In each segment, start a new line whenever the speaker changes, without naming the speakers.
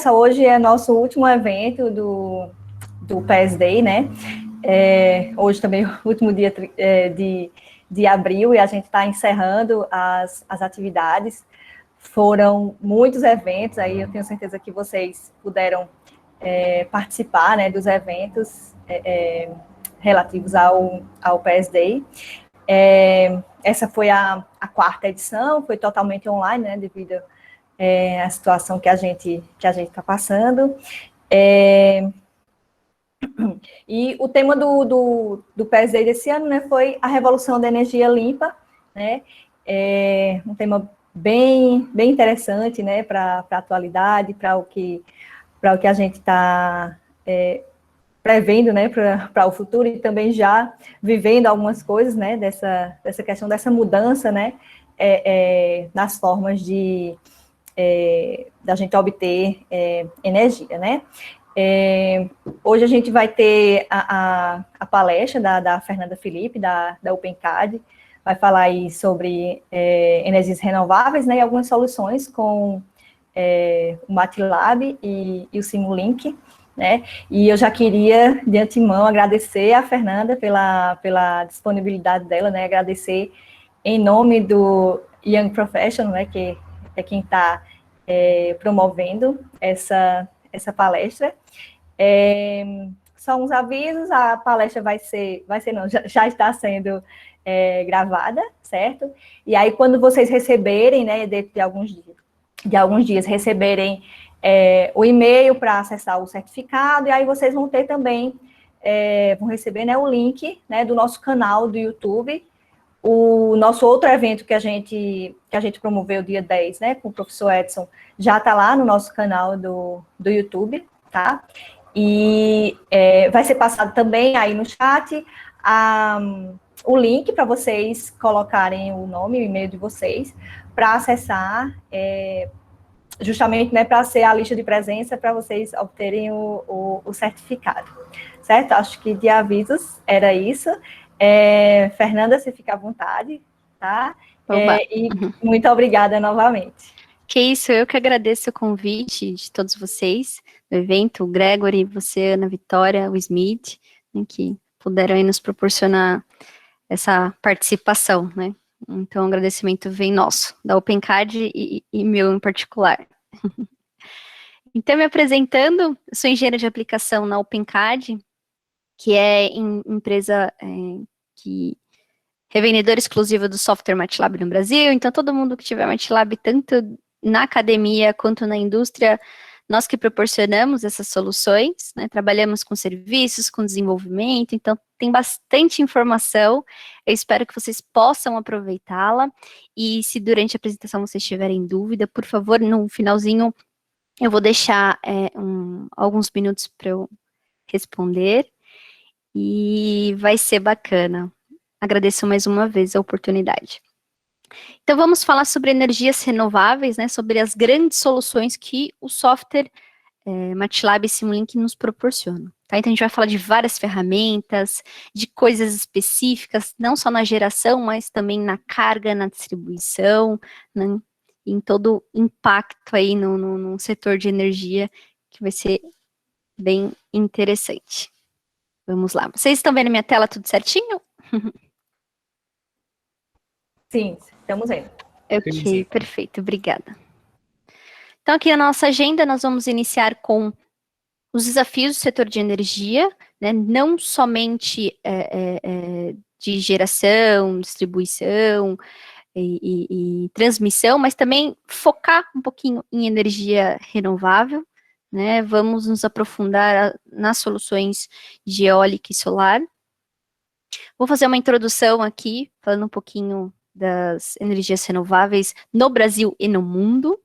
Hoje é nosso último evento do PES Day, né? Hoje também é o último dia de abril e a gente está encerrando as atividades. Foram muitos eventos, aí eu tenho certeza que vocês puderam participar, né, dos eventos relativos ao PES Day. Essa foi a quarta edição, foi totalmente online, né, devido à situação que a gente está passando. E o tema do PES Day desse ano, né, foi a revolução da energia limpa, né, um tema bem interessante, né, para a atualidade, para o que a gente está prevendo, né, para o futuro e também já vivendo algumas coisas, né, dessa questão, dessa mudança, né, nas formas da gente obter energia, né. Hoje a gente vai ter a palestra da Fernanda Felipe, da Opencad, vai falar aí sobre energias renováveis, né, e algumas soluções com o MATLAB e o Simulink, né, e eu já queria, de antemão, agradecer a Fernanda pela disponibilidade dela, né, agradecer em nome do Young Professional, né, que é quem está promovendo essa palestra. Só uns avisos, a palestra já está sendo gravada, certo? E aí, quando vocês receberem, né, dentro de alguns dias receberem o e-mail para acessar o certificado, e aí vocês vão ter também, vão receber, né, o link, né, do nosso canal do YouTube, o nosso outro evento que a gente promoveu dia 10, né, com o professor Edson, já está lá no nosso canal do YouTube, tá? E vai ser passado também aí no chat o link para vocês colocarem o nome e o e-mail de vocês para acessar, justamente, né, para ser a lista de presença para vocês obterem o certificado, certo? Acho que de avisos era isso. Fernanda, você fica à vontade, tá? E muito obrigada novamente.
Que isso, eu que agradeço o convite de todos vocês do evento, o Gregory, você, Ana Vitória, o Smith, né, que puderam aí nos proporcionar essa participação, né? Então, o agradecimento vem nosso, da Opencad e meu em particular. Então, me apresentando, eu sou engenheira de aplicação na Opencad, que é empresa que revendedora exclusiva do software MATLAB no Brasil. Então, todo mundo que tiver MATLAB, tanto na academia quanto na indústria, nós que proporcionamos essas soluções, né? Trabalhamos com serviços, com desenvolvimento, então tem bastante informação. Eu espero que vocês possam aproveitá-la. E se durante a apresentação vocês tiverem dúvida, por favor, no finalzinho, eu vou deixar alguns minutos para eu responder. E vai ser bacana. Agradeço mais uma vez a oportunidade. Então, vamos falar sobre energias renováveis, né, sobre as grandes soluções que o software MATLAB e Simulink nos proporciona. Tá? Então, a gente vai falar de várias ferramentas, de coisas específicas, não só na geração, mas também na carga, na distribuição, né, em todo o impacto aí no setor de energia, que vai ser bem interessante. Vamos lá. Vocês estão vendo minha tela tudo certinho?
Sim, estamos vendo.
Ok, perfeito, obrigada. Então, aqui na nossa agenda, nós vamos iniciar com os desafios do setor de energia, né, não somente de geração, distribuição e transmissão, mas também focar um pouquinho em energia renovável, né, vamos nos aprofundar nas soluções de eólica e solar. Vou fazer uma introdução aqui, falando um pouquinho das energias renováveis no Brasil e no mundo.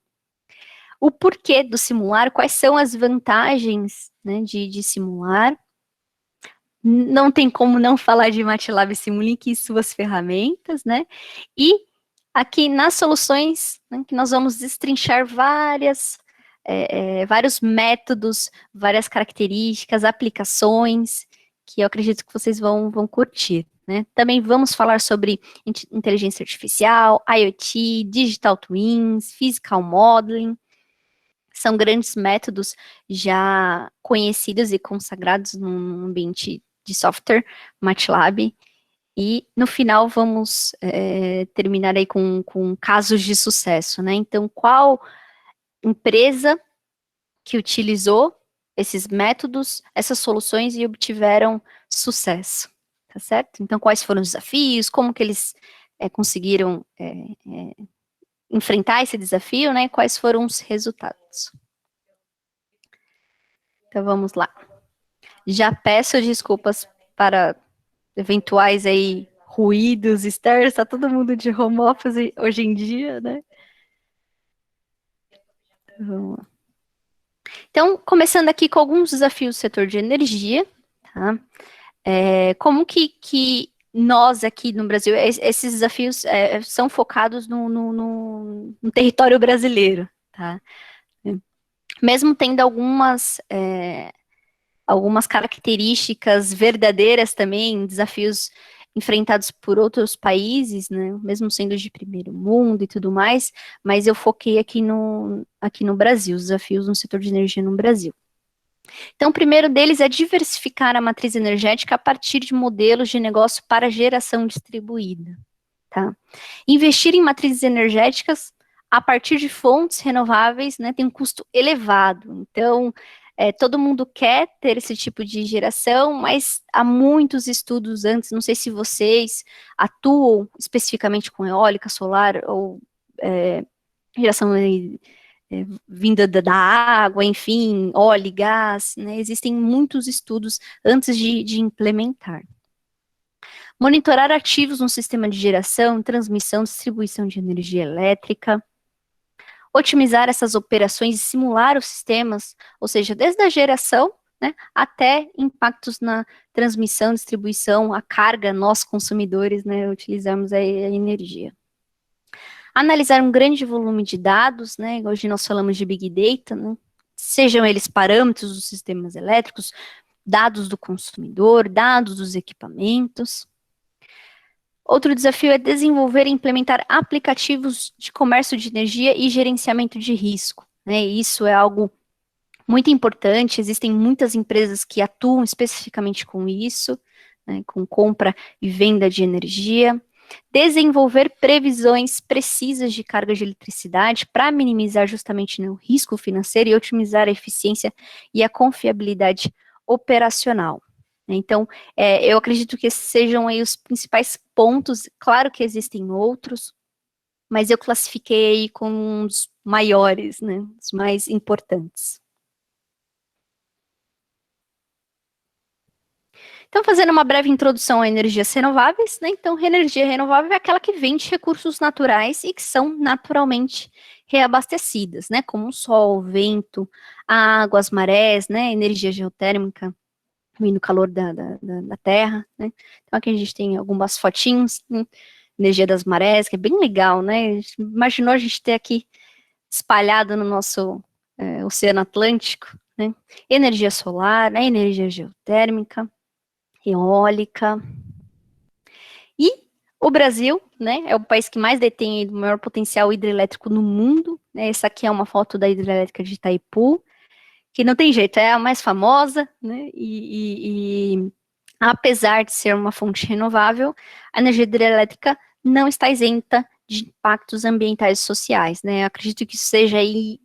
O porquê do simular, quais são as vantagens, né, de simular. Não tem como não falar de MATLAB e Simulink e suas ferramentas, né? E aqui nas soluções, né, que nós vamos destrinchar vários métodos, várias características, aplicações, que eu acredito que vocês vão curtir, né? Também vamos falar sobre inteligência artificial, IoT, digital twins, physical modeling, São grandes métodos já conhecidos e consagrados no ambiente de software, MATLAB, e no final vamos terminar aí com casos de sucesso, né? Então, qual empresa que utilizou esses métodos, essas soluções e obtiveram sucesso, tá certo? Então, quais foram os desafios, como que eles conseguiram enfrentar esse desafio, né? Quais foram os resultados? Então, vamos lá. Já peço desculpas para eventuais aí ruídos externos, tá todo mundo de home office hoje em dia, né? Vamos lá. Então, começando aqui com alguns desafios do setor de energia, tá? Como que nós aqui no Brasil, esses desafios são focados no território brasileiro, tá? Mesmo tendo algumas características verdadeiras também, desafios enfrentados por outros países, né, mesmo sendo de primeiro mundo e tudo mais, mas eu foquei aqui no Brasil, os desafios no setor de energia no Brasil. Então, o primeiro deles é diversificar a matriz energética a partir de modelos de negócio para geração distribuída, tá? Investir em matrizes energéticas a partir de fontes renováveis, né, tem um custo elevado. Então, todo mundo quer ter esse tipo de geração, mas há muitos estudos antes, não sei se vocês atuam especificamente com eólica, solar ou geração vinda da água, enfim, óleo e gás, né? Existem muitos estudos antes de implementar. Monitorar ativos no sistema de geração, transmissão, distribuição de energia elétrica, otimizar essas operações e simular os sistemas, ou seja, desde a geração, né, até impactos na transmissão, distribuição, a carga, nós consumidores, né, utilizamos a energia. Analisar um grande volume de dados, né, hoje nós falamos de Big Data, né, sejam eles parâmetros dos sistemas elétricos, dados do consumidor, dados dos equipamentos. Outro desafio é desenvolver e implementar aplicativos de comércio de energia e gerenciamento de risco, né, isso é algo muito importante, existem muitas empresas que atuam especificamente com isso, né, com compra e venda de energia. Desenvolver previsões precisas de carga de eletricidade para minimizar justamente, né, o risco financeiro e otimizar a eficiência e a confiabilidade operacional. Então, eu acredito que esses sejam aí os principais pontos. Claro que existem outros, mas eu classifiquei aí como os maiores, né, os mais importantes. Então, fazendo uma breve introdução a energias renováveis, né? Então, energia renovável é aquela que vem de recursos naturais e que são naturalmente reabastecidas, né? Como o sol, o vento, a água, as marés, né? Energia geotérmica, vindo do calor da terra, né? Então, aqui a gente tem algumas fotinhos, né? Energia das marés, que é bem legal, né? Imaginou a gente ter aqui espalhado no nosso Oceano Atlântico, né? Energia solar, né? Energia geotérmica, eólica. E o Brasil, né, é o país que mais detém o maior potencial hidrelétrico no mundo, né, essa aqui é uma foto da hidrelétrica de Itaipu, que não tem jeito, é a mais famosa, né, e apesar de ser uma fonte renovável, a energia hidrelétrica não está isenta de impactos ambientais e sociais, né, eu acredito que seja aí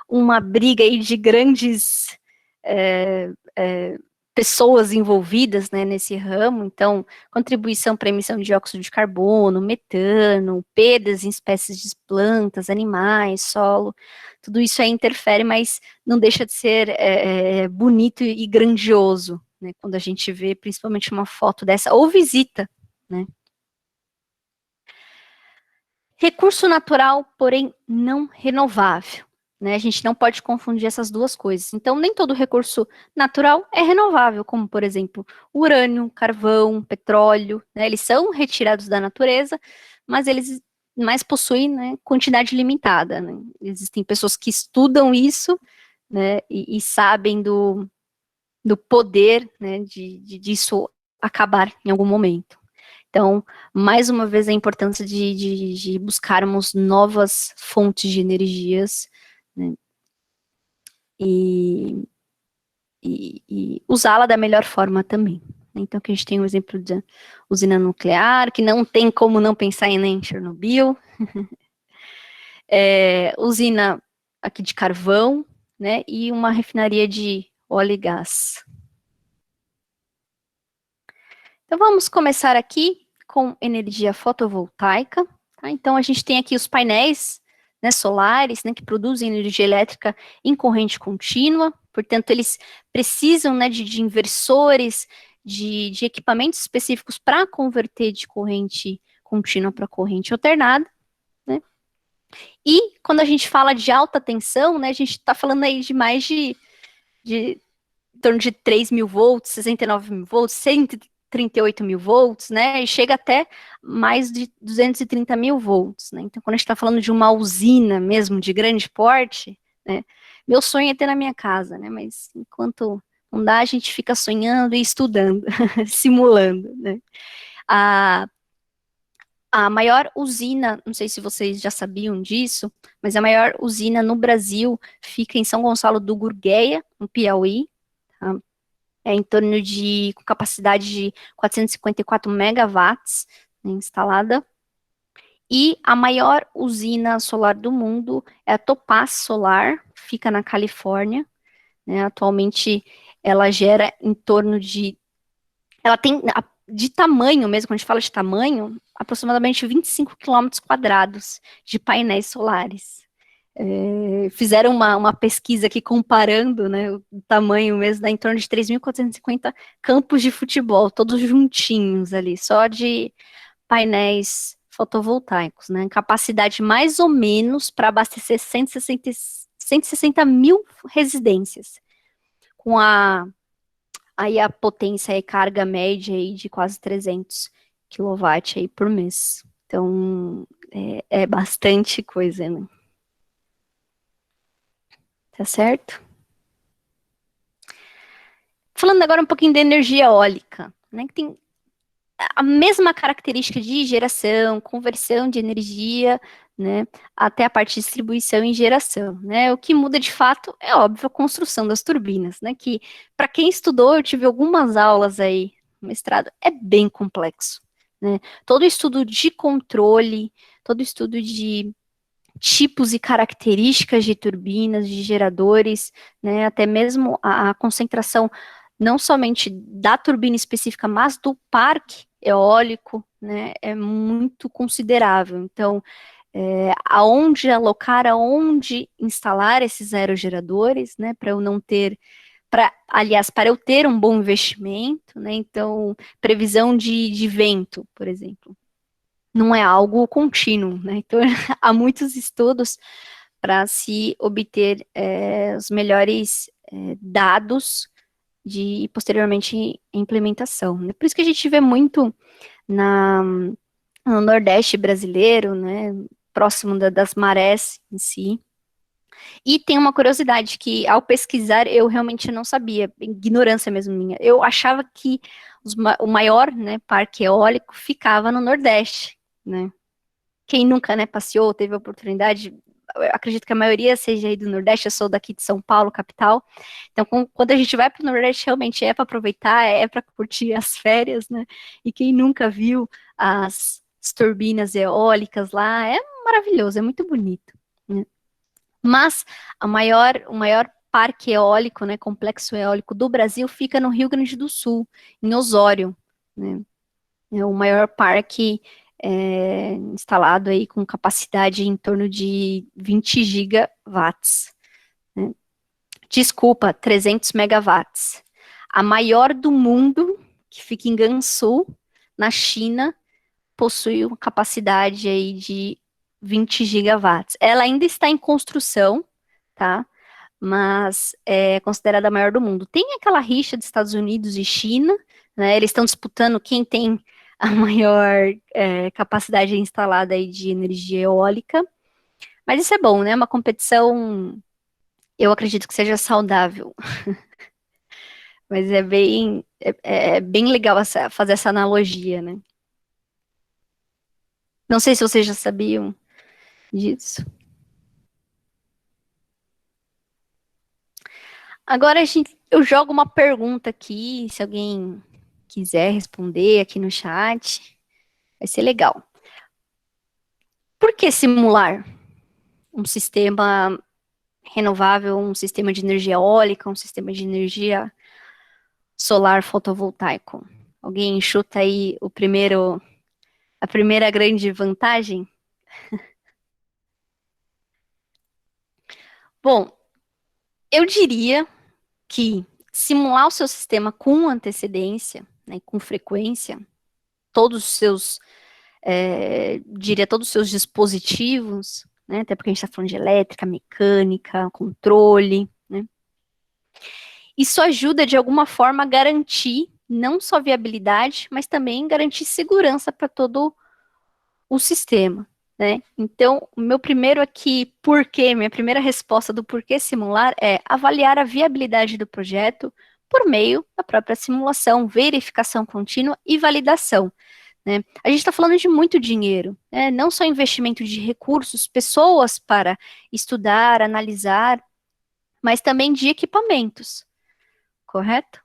uma briga aí de grandes pessoas envolvidas, né, nesse ramo, então, contribuição para a emissão de dióxido de carbono, metano, perdas em espécies de plantas, animais, solo, tudo isso aí interfere, mas não deixa de ser bonito e grandioso, né, quando a gente vê principalmente uma foto dessa, ou visita, né. Recurso natural, porém não renovável. Né, a gente não pode confundir essas duas coisas. Então, nem todo recurso natural é renovável, como, por exemplo, urânio, carvão, petróleo, né, eles são retirados da natureza, mas eles possuem, né, quantidade limitada. Né. Existem pessoas que estudam isso, né, e sabem do poder, né, disso acabar em algum momento. Então, mais uma vez, a importância de buscarmos novas fontes de energias, né, e usá-la da melhor forma também. Então, que a gente tem o exemplo da usina nuclear, que não tem como não pensar em Chernobyl, usina aqui de carvão, né, e uma refinaria de óleo e gás. Então, vamos começar aqui com energia fotovoltaica. Tá? Então, a gente tem aqui os painéis, né, solares, né, que produzem energia elétrica em corrente contínua. Portanto, eles precisam, né, de inversores, de equipamentos específicos para converter de corrente contínua para corrente alternada. Né? E quando a gente fala de alta tensão, né, a gente está falando aí de mais de em torno de 3 mil volts, 69 mil volts, 138 mil volts, né? E chega até mais de 230 mil volts, né? Então, quando a gente está falando de uma usina mesmo, de grande porte, né? Meu sonho é ter na minha casa, né? Mas enquanto não dá, a gente fica sonhando e estudando, simulando, né? A, a maior usina, não sei se vocês já sabiam disso, mas a maior usina no Brasil fica em São Gonçalo do Gurgueia, no Piauí, tá? Em torno de, com capacidade de 454 megawatts, né, instalada. E a maior usina solar do mundo é a Topaz Solar, fica na Califórnia, né, atualmente ela gera em torno de, ela tem, de tamanho mesmo, quando a gente fala de tamanho, aproximadamente 25 quilômetros quadrados de painéis solares. Fizeram uma pesquisa aqui comparando, né, o tamanho mesmo, dá em torno de 3.450 campos de futebol, todos juntinhos ali, só de painéis fotovoltaicos, né, capacidade mais ou menos para abastecer 160 mil residências, com aí a potência e carga média aí de quase 300 kW aí por mês. Então, é bastante coisa, né? Tá certo? Falando agora um pouquinho da energia eólica, né, que tem a mesma característica de geração, conversão de energia, né, até a parte de distribuição e geração, né? O que muda de fato é óbvio a construção das turbinas, né? Que para quem estudou, eu tive algumas aulas aí no mestrado, é bem complexo, né? Todo estudo de controle, todo estudo de tipos e características de turbinas, de geradores, né, até mesmo a concentração não somente da turbina específica, mas do parque eólico, né, é muito considerável. Então, aonde alocar, aonde instalar esses aerogeradores, né, para eu não ter, aliás, para eu ter um bom investimento, né, então, previsão de vento, por exemplo, não é algo contínuo, né? Então, há muitos estudos para se obter os melhores dados de posteriormente implementação. Né? Por isso que a gente vê muito no Nordeste brasileiro, né? Próximo das marés em si. E tem uma curiosidade que, ao pesquisar, eu realmente não sabia, ignorância mesmo minha. Eu achava que o maior, né, parque eólico ficava no Nordeste, né? Quem nunca, né, passeou, teve a oportunidade, eu acredito que a maioria seja aí do Nordeste, eu sou daqui de São Paulo, capital. Então, quando a gente vai para o Nordeste, realmente é para aproveitar, é para curtir as férias, né? E quem nunca viu as turbinas eólicas lá, é maravilhoso, é muito bonito, né? Mas o maior parque eólico, né, complexo eólico do Brasil fica no Rio Grande do Sul, em Osório, né? É o maior parque instalado aí com capacidade em torno de 20 gigawatts. Né? Desculpa, 300 megawatts. A maior do mundo, que fica em Gansu, na China, possui uma capacidade aí de 20 gigawatts. Ela ainda está em construção, tá? Mas é considerada a maior do mundo. Tem aquela rixa dos Estados Unidos e China, né? Eles estão disputando quem tem a maior capacidade instalada aí de energia eólica. Mas isso é bom, né? Uma competição, eu acredito que seja saudável. Mas é bem legal fazer essa analogia, né? Não sei se vocês já sabiam disso. Agora eu jogo uma pergunta aqui, se alguém quiser responder aqui no chat, vai ser legal. Por que simular um sistema renovável, um sistema de energia eólica, um sistema de energia solar fotovoltaico? Alguém chuta aí a primeira grande vantagem? Bom, eu diria que simular o seu sistema com antecedência, né, com frequência, todos os seus, diria todos os seus dispositivos, né, até porque a gente está falando de elétrica, mecânica, controle, né, isso ajuda de alguma forma a garantir não só viabilidade, mas também garantir segurança para todo o sistema, né? Então, o meu primeiro aqui, minha primeira resposta do porquê simular é avaliar a viabilidade do projeto por meio da própria simulação, verificação contínua e validação, né? A gente está falando de muito dinheiro, né? Não só investimento de recursos, pessoas para estudar, analisar, mas também de equipamentos, correto?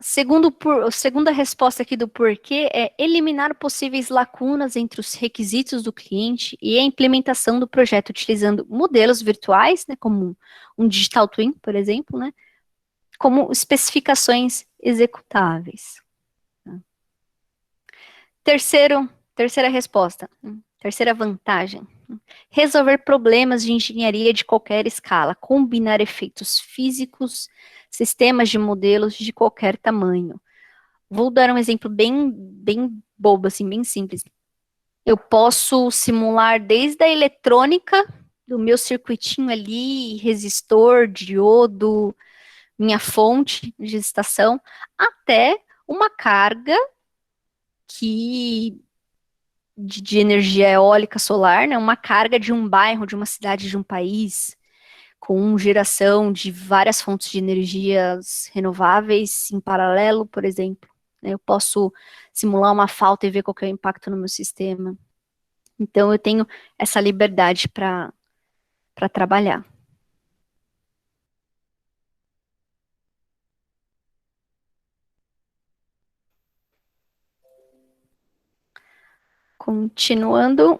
Segunda resposta aqui do porquê é eliminar possíveis lacunas entre os requisitos do cliente e a implementação do projeto utilizando modelos virtuais, né, como um digital twin, por exemplo, né, como especificações executáveis. Terceira resposta, terceira vantagem. Resolver problemas de engenharia de qualquer escala, combinar efeitos físicos, sistemas de modelos de qualquer tamanho. Vou dar um exemplo bem bobo, assim, bem simples. Eu posso simular desde a eletrônica do meu circuitinho ali, resistor, diodo, minha fonte de estação, até uma carga que de energia eólica solar, né? Uma carga de um bairro, de uma cidade, de um país, com geração de várias fontes de energias renováveis em paralelo, por exemplo. Eu posso simular uma falta e ver qual que é o impacto no meu sistema. Então, eu tenho essa liberdade para trabalhar. Continuando.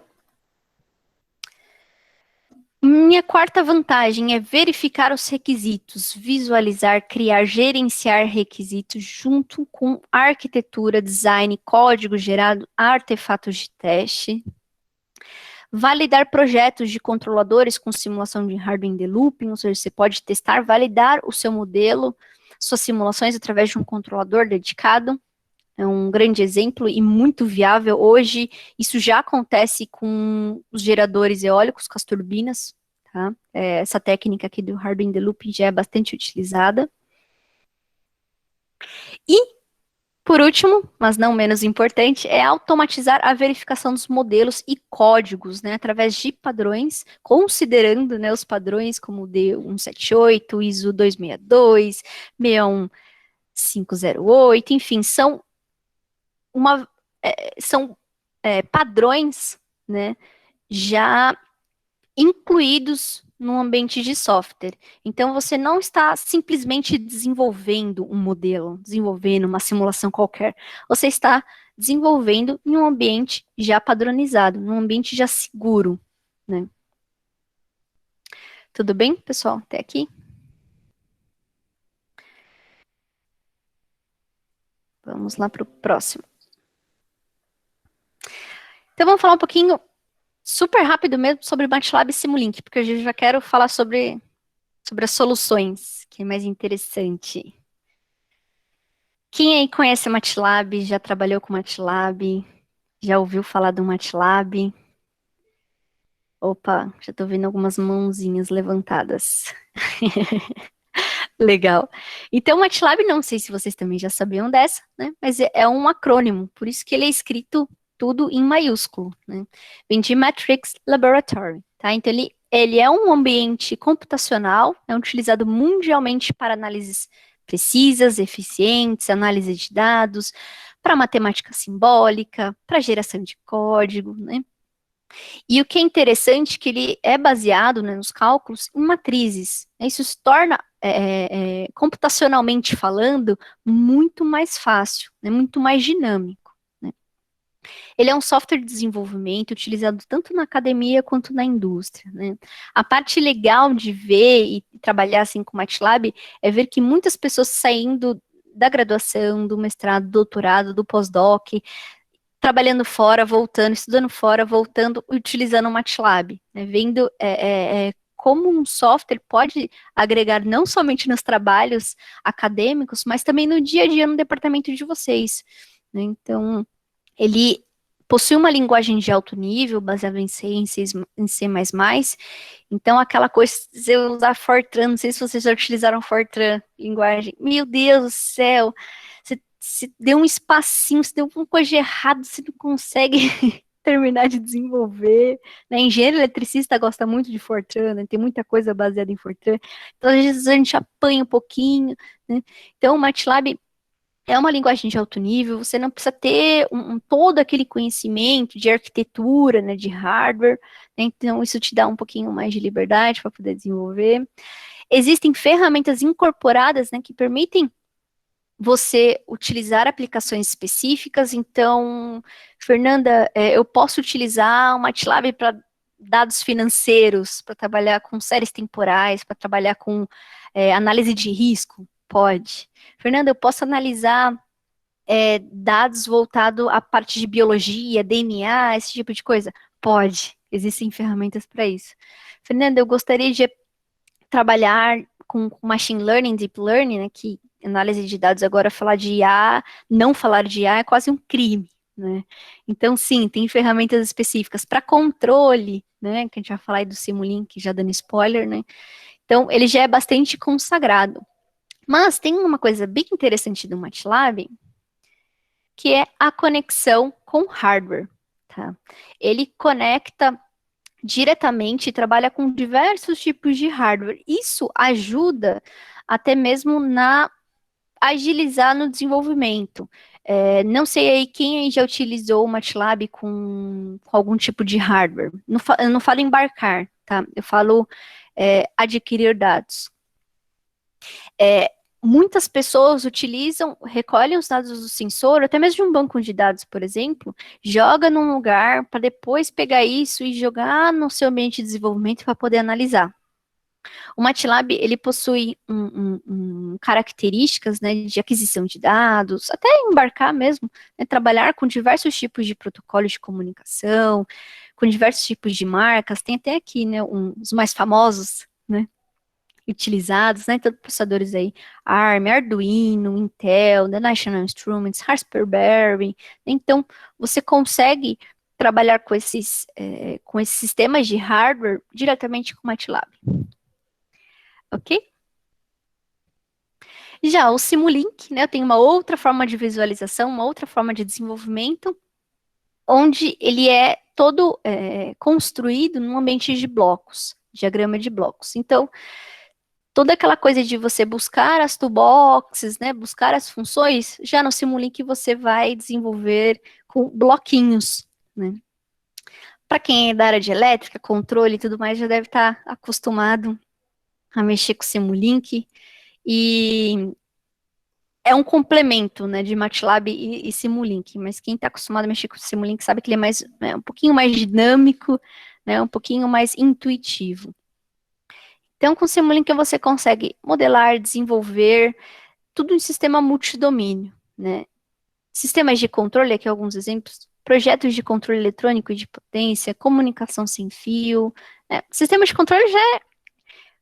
Minha quarta vantagem é verificar os requisitos, visualizar, criar, gerenciar requisitos junto com arquitetura, design, código gerado, artefatos de teste. Validar projetos de controladores com simulação de hardware in the looping, ou seja, você pode testar, validar o seu modelo, suas simulações através de um controlador dedicado. É um grande exemplo e muito viável. Hoje, isso já acontece com os geradores eólicos, com as turbinas. Tá? Essa técnica aqui do hardware in the looping já é bastante utilizada. E por último, mas não menos importante, é automatizar a verificação dos modelos e códigos, né, através de padrões, considerando, né, os padrões como o D178, ISO 262, 61508, enfim, uma, são padrões, né, já incluídos no ambiente de software. Então, você não está simplesmente desenvolvendo um modelo, desenvolvendo uma simulação qualquer. Você está desenvolvendo em um ambiente já padronizado, num ambiente já seguro, né? Tudo bem, pessoal? Até aqui? Vamos lá para o próximo. Então, vamos falar um pouquinho, super rápido mesmo, sobre MATLAB e Simulink, porque eu já quero falar sobre as soluções, que é mais interessante. Quem aí conhece o MATLAB, já trabalhou com MATLAB, já ouviu falar do MATLAB? Opa, já estou vendo algumas mãozinhas levantadas. Legal. Então, o MATLAB, não sei se vocês também já sabiam dessa, né? Mas é um acrônimo, por isso que ele é escrito tudo em maiúsculo, né? Vem de Matrix Laboratory, tá? Então, ele é um ambiente computacional, é utilizado mundialmente para análises precisas, eficientes, análise de dados, para matemática simbólica, para geração de código, né? E o que é interessante é que ele é baseado, né, nos cálculos em matrizes. Isso se torna, computacionalmente falando, muito mais fácil, né, muito mais dinâmico. Né? Ele é um software de desenvolvimento utilizado tanto na academia quanto na indústria. Né? A parte legal de ver e trabalhar assim com o MATLAB é ver que muitas pessoas saindo da graduação, do mestrado, do doutorado, do pós-doc, trabalhando fora, voltando, estudando fora, voltando, utilizando o MATLAB, né? Vendo como um software pode agregar não somente nos trabalhos acadêmicos, mas também no dia a dia no departamento de vocês. Né? Então, ele possui uma linguagem de alto nível, baseada em C, em C++, então aquela coisa de você usar Fortran, não sei se vocês já utilizaram Fortran, linguagem, meu Deus do céu, você deu um espacinho, você deu uma coisa de errado, você não consegue terminar de desenvolver, né? Engenheiro eletricista gosta muito de Fortran, né? Tem muita coisa baseada em Fortran, então às vezes a gente apanha um pouquinho, né? Então o MATLAB é uma linguagem de alto nível, você não precisa ter todo aquele conhecimento de arquitetura, né, de hardware, né, então isso te dá um pouquinho mais de liberdade para poder desenvolver. Existem ferramentas incorporadas, né, que permitem você utilizar aplicações específicas, então, Fernanda, eu posso utilizar o MATLAB para dados financeiros, para trabalhar com séries temporais, para trabalhar com análise de risco? Pode. Fernanda, eu posso analisar dados voltados à parte de biologia, DNA, esse tipo de coisa? Pode. Existem ferramentas para isso. Fernanda, eu gostaria de trabalhar com machine learning, deep learning, né, que análise de dados agora falar de IA, não falar de IA é quase um crime, né? Então, sim, tem ferramentas específicas para controle, né, que a gente vai falar aí do Simulink, já dando spoiler, né? Então, ele já é bastante consagrado. Mas tem uma coisa bem interessante do MATLAB, que é a conexão com hardware, tá? Ele conecta diretamente e trabalha com diversos tipos de hardware. Isso ajuda até mesmo na agilizar no desenvolvimento. Não sei aí quem aí já utilizou o MATLAB com algum tipo de hardware. Eu não falo embarcar, tá? Eu falo adquirir dados. Muitas pessoas utilizam, recolhem os dados do sensor, até mesmo de um banco de dados, por exemplo, joga num lugar para depois pegar isso e jogar no seu ambiente de desenvolvimento para poder analisar. O MATLAB, ele possui características, né, de aquisição de dados, até embarcar mesmo, né, trabalhar com diversos tipos de protocolos de comunicação, com diversos tipos de marcas, tem até aqui, né, os mais famosos, né, utilizados, né, tanto processadores aí, ARM, Arduino, Intel, The National Instruments, Raspberry, então você consegue trabalhar com esses sistemas de hardware diretamente com o MATLAB, ok? Já o Simulink, né, tem uma outra forma de visualização, uma outra forma de desenvolvimento, onde ele é todo construído num ambiente de blocos, diagrama de blocos. Então, toda aquela coisa de você buscar as toolboxes, né, buscar as funções, já no Simulink você vai desenvolver com bloquinhos, né. Para quem é da área de elétrica, controle e tudo mais, já deve estar acostumado a mexer com o Simulink, e é um complemento, né, de MATLAB e Simulink, mas quem está acostumado a mexer com o Simulink sabe que ele é um pouquinho mais dinâmico, né, um pouquinho mais intuitivo. Então, com o Simulink você consegue modelar, desenvolver tudo em sistema multidomínio, né? Sistemas de controle, aqui alguns exemplos, projetos de controle eletrônico e de potência, comunicação sem fio, né? Sistema de controle já é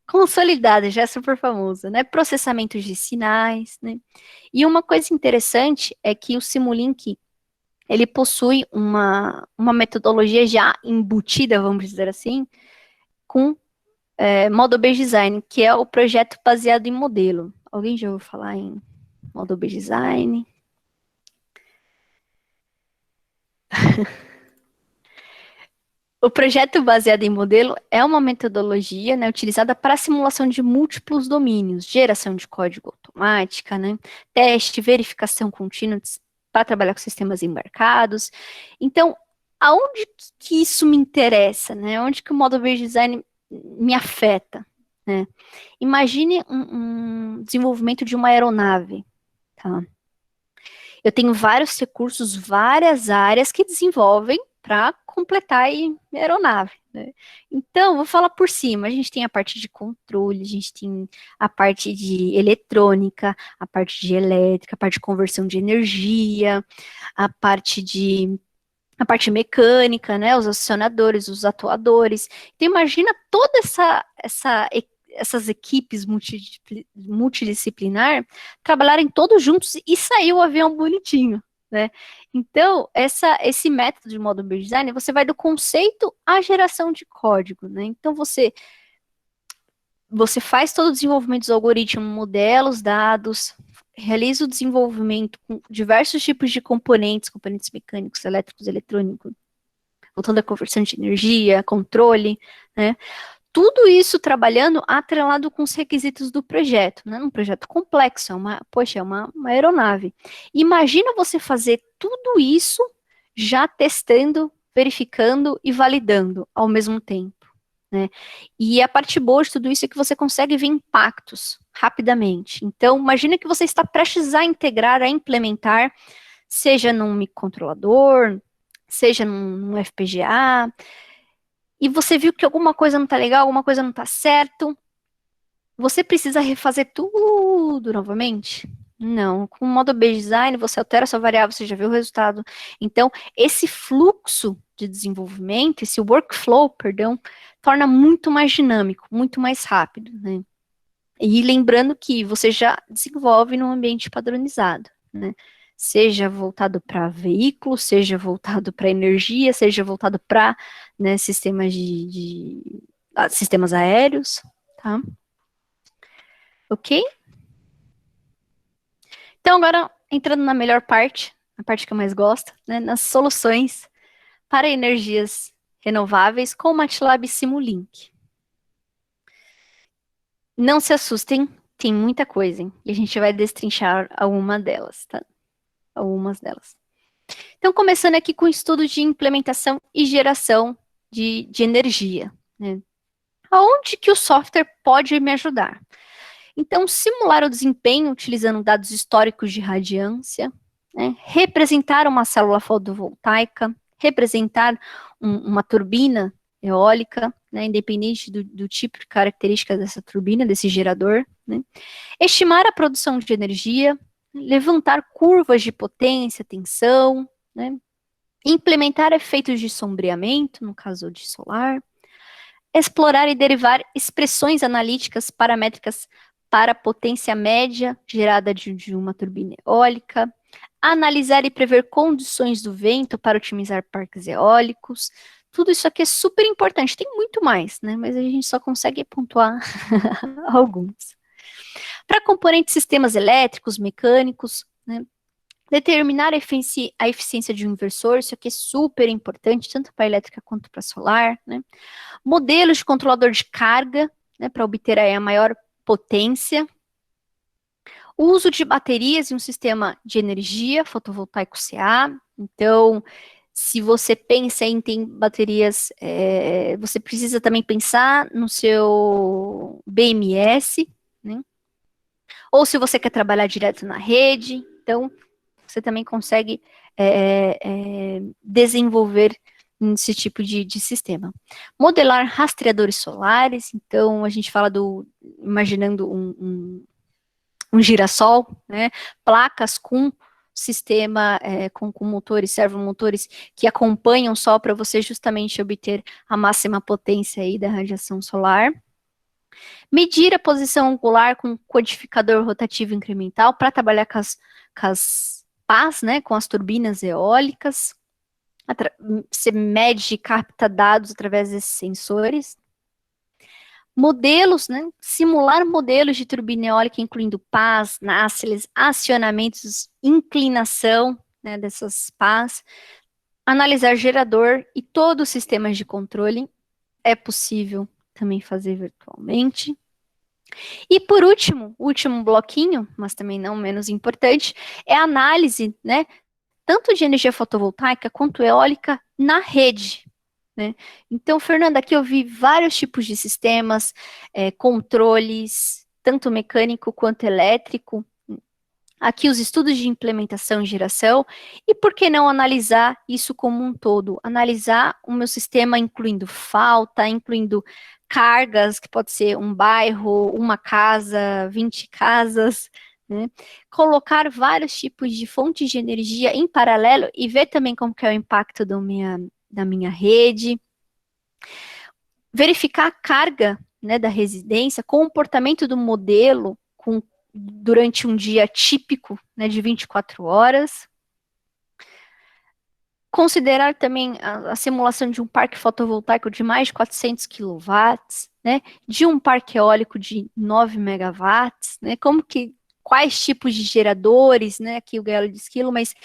consolidado, já é super famoso, né? Processamento de sinais, né? E uma coisa interessante é que o Simulink, ele possui uma metodologia já embutida, vamos dizer assim, com Model-Based Design, que é o projeto baseado em modelo. Alguém já ouviu falar em Model-Based Design? O projeto baseado em modelo é uma metodologia, né, utilizada para a simulação de múltiplos domínios, geração de código automática, né, teste, verificação contínua para trabalhar com sistemas embarcados. Então, aonde que isso me interessa, né? Onde que o Model Based Design me afeta, né? Imagine um desenvolvimento de uma aeronave, tá? Eu tenho vários recursos, várias áreas que desenvolvem para completar aí a aeronave, né? Então, vou falar por cima. A gente tem a parte de controle, a gente tem a parte de eletrônica, a parte de elétrica, a parte de conversão de energia, a parte de a parte mecânica, né, os acionadores, os atuadores. Então, imagina toda essas equipes multidisciplinar trabalharem todos juntos e sair o avião bonitinho, né? Então, esse método de Model Based Design, você vai do conceito à geração de código, né? Então, você faz todo o desenvolvimento dos algoritmos, modela os dados, realiza o desenvolvimento com diversos tipos de componentes, componentes mecânicos, elétricos, eletrônicos, voltando à conversão de energia, controle, né? Tudo isso trabalhando atrelado com os requisitos do projeto, né? Um projeto complexo, é uma aeronave. Imagina você fazer tudo isso já testando, verificando e validando ao mesmo tempo, né? E a parte boa de tudo isso é que você consegue ver impactos rapidamente. Então, imagina que você está prestes a integrar, a implementar, seja num microcontrolador, seja num FPGA, e você viu que alguma coisa não está legal, alguma coisa não está certo, você precisa refazer tudo novamente? Não, com o modo Based Design, você altera a sua variável, você já viu o resultado. Então, esse fluxo de desenvolvimento, esse workflow, perdão, torna muito mais dinâmico, muito mais rápido, né? E lembrando que você já desenvolve num ambiente padronizado, né? Seja voltado para veículo, seja voltado para energia, seja voltado para, né, sistemas sistemas aéreos, tá? Ok? Então, agora, entrando na melhor parte, a parte que eu mais gosto, né, nas soluções para energias renováveis com o MATLAB Simulink. Não se assustem, tem muita coisa, hein? E a gente vai destrinchar alguma delas, tá? Algumas delas. Então, começando aqui com o estudo de implementação e geração de energia, né? Aonde que o software pode me ajudar? Então, simular o desempenho utilizando dados históricos de radiância, né? Representar uma célula fotovoltaica, representar uma turbina eólica, né? Independente do tipo de característica dessa turbina, desse gerador, né? Estimar a produção de energia, levantar curvas de potência, tensão, né? Implementar efeitos de sombreamento, no caso de solar, explorar e derivar expressões analíticas paramétricas para a potência média gerada de uma turbina eólica, analisar e prever condições do vento para otimizar parques eólicos. Tudo isso aqui é super importante. Tem muito mais, né? Mas a gente só consegue pontuar alguns. Para componentes sistemas elétricos, mecânicos, né? Determinar a eficiência de um inversor, isso aqui é super importante, tanto para elétrica quanto para solar, né? Modelos de controlador de carga, né, para obter aí a maior potência. O uso de baterias em um sistema de energia fotovoltaico CA. Então, se você pensa em ter baterias, você precisa também pensar no seu BMS, né? Ou se você quer trabalhar direto na rede, então você também consegue desenvolver esse tipo de sistema. Modelar rastreadores solares, então a gente fala imaginando um girassol, né? Placas com sistema com motores, servomotores que acompanham o Sol para você justamente obter a máxima potência aí da radiação solar. Medir a posição angular com codificador rotativo incremental para trabalhar com as pás, né, com as turbinas eólicas. Você mede e capta dados através desses sensores. Modelos, né, simular modelos de turbina eólica, incluindo pás, nacelles, acionamentos, inclinação, né, dessas pás. Analisar gerador e todos os sistemas de controle. É possível também fazer virtualmente. E por último, o último bloquinho, mas também não menos importante, é a análise, né, tanto de energia fotovoltaica quanto eólica na rede, né? Então, Fernanda, aqui eu vi vários tipos de sistemas, controles, tanto mecânico quanto elétrico. Aqui os estudos de implementação e geração, e por que não analisar isso como um todo? Analisar o meu sistema incluindo falta, incluindo cargas, que pode ser um bairro, uma casa, 20 casas, né? Colocar vários tipos de fontes de energia em paralelo e ver também como que é o impacto da minha rede. Verificar a carga, né, da residência, comportamento do modelo durante um dia típico, né, de 24 horas. Considerar também a simulação de um parque fotovoltaico de mais de 400 quilowatts, né, de um parque eólico de 9 megawatts, né, quais tipos de geradores, né, aqui o Gael diz quilo, mas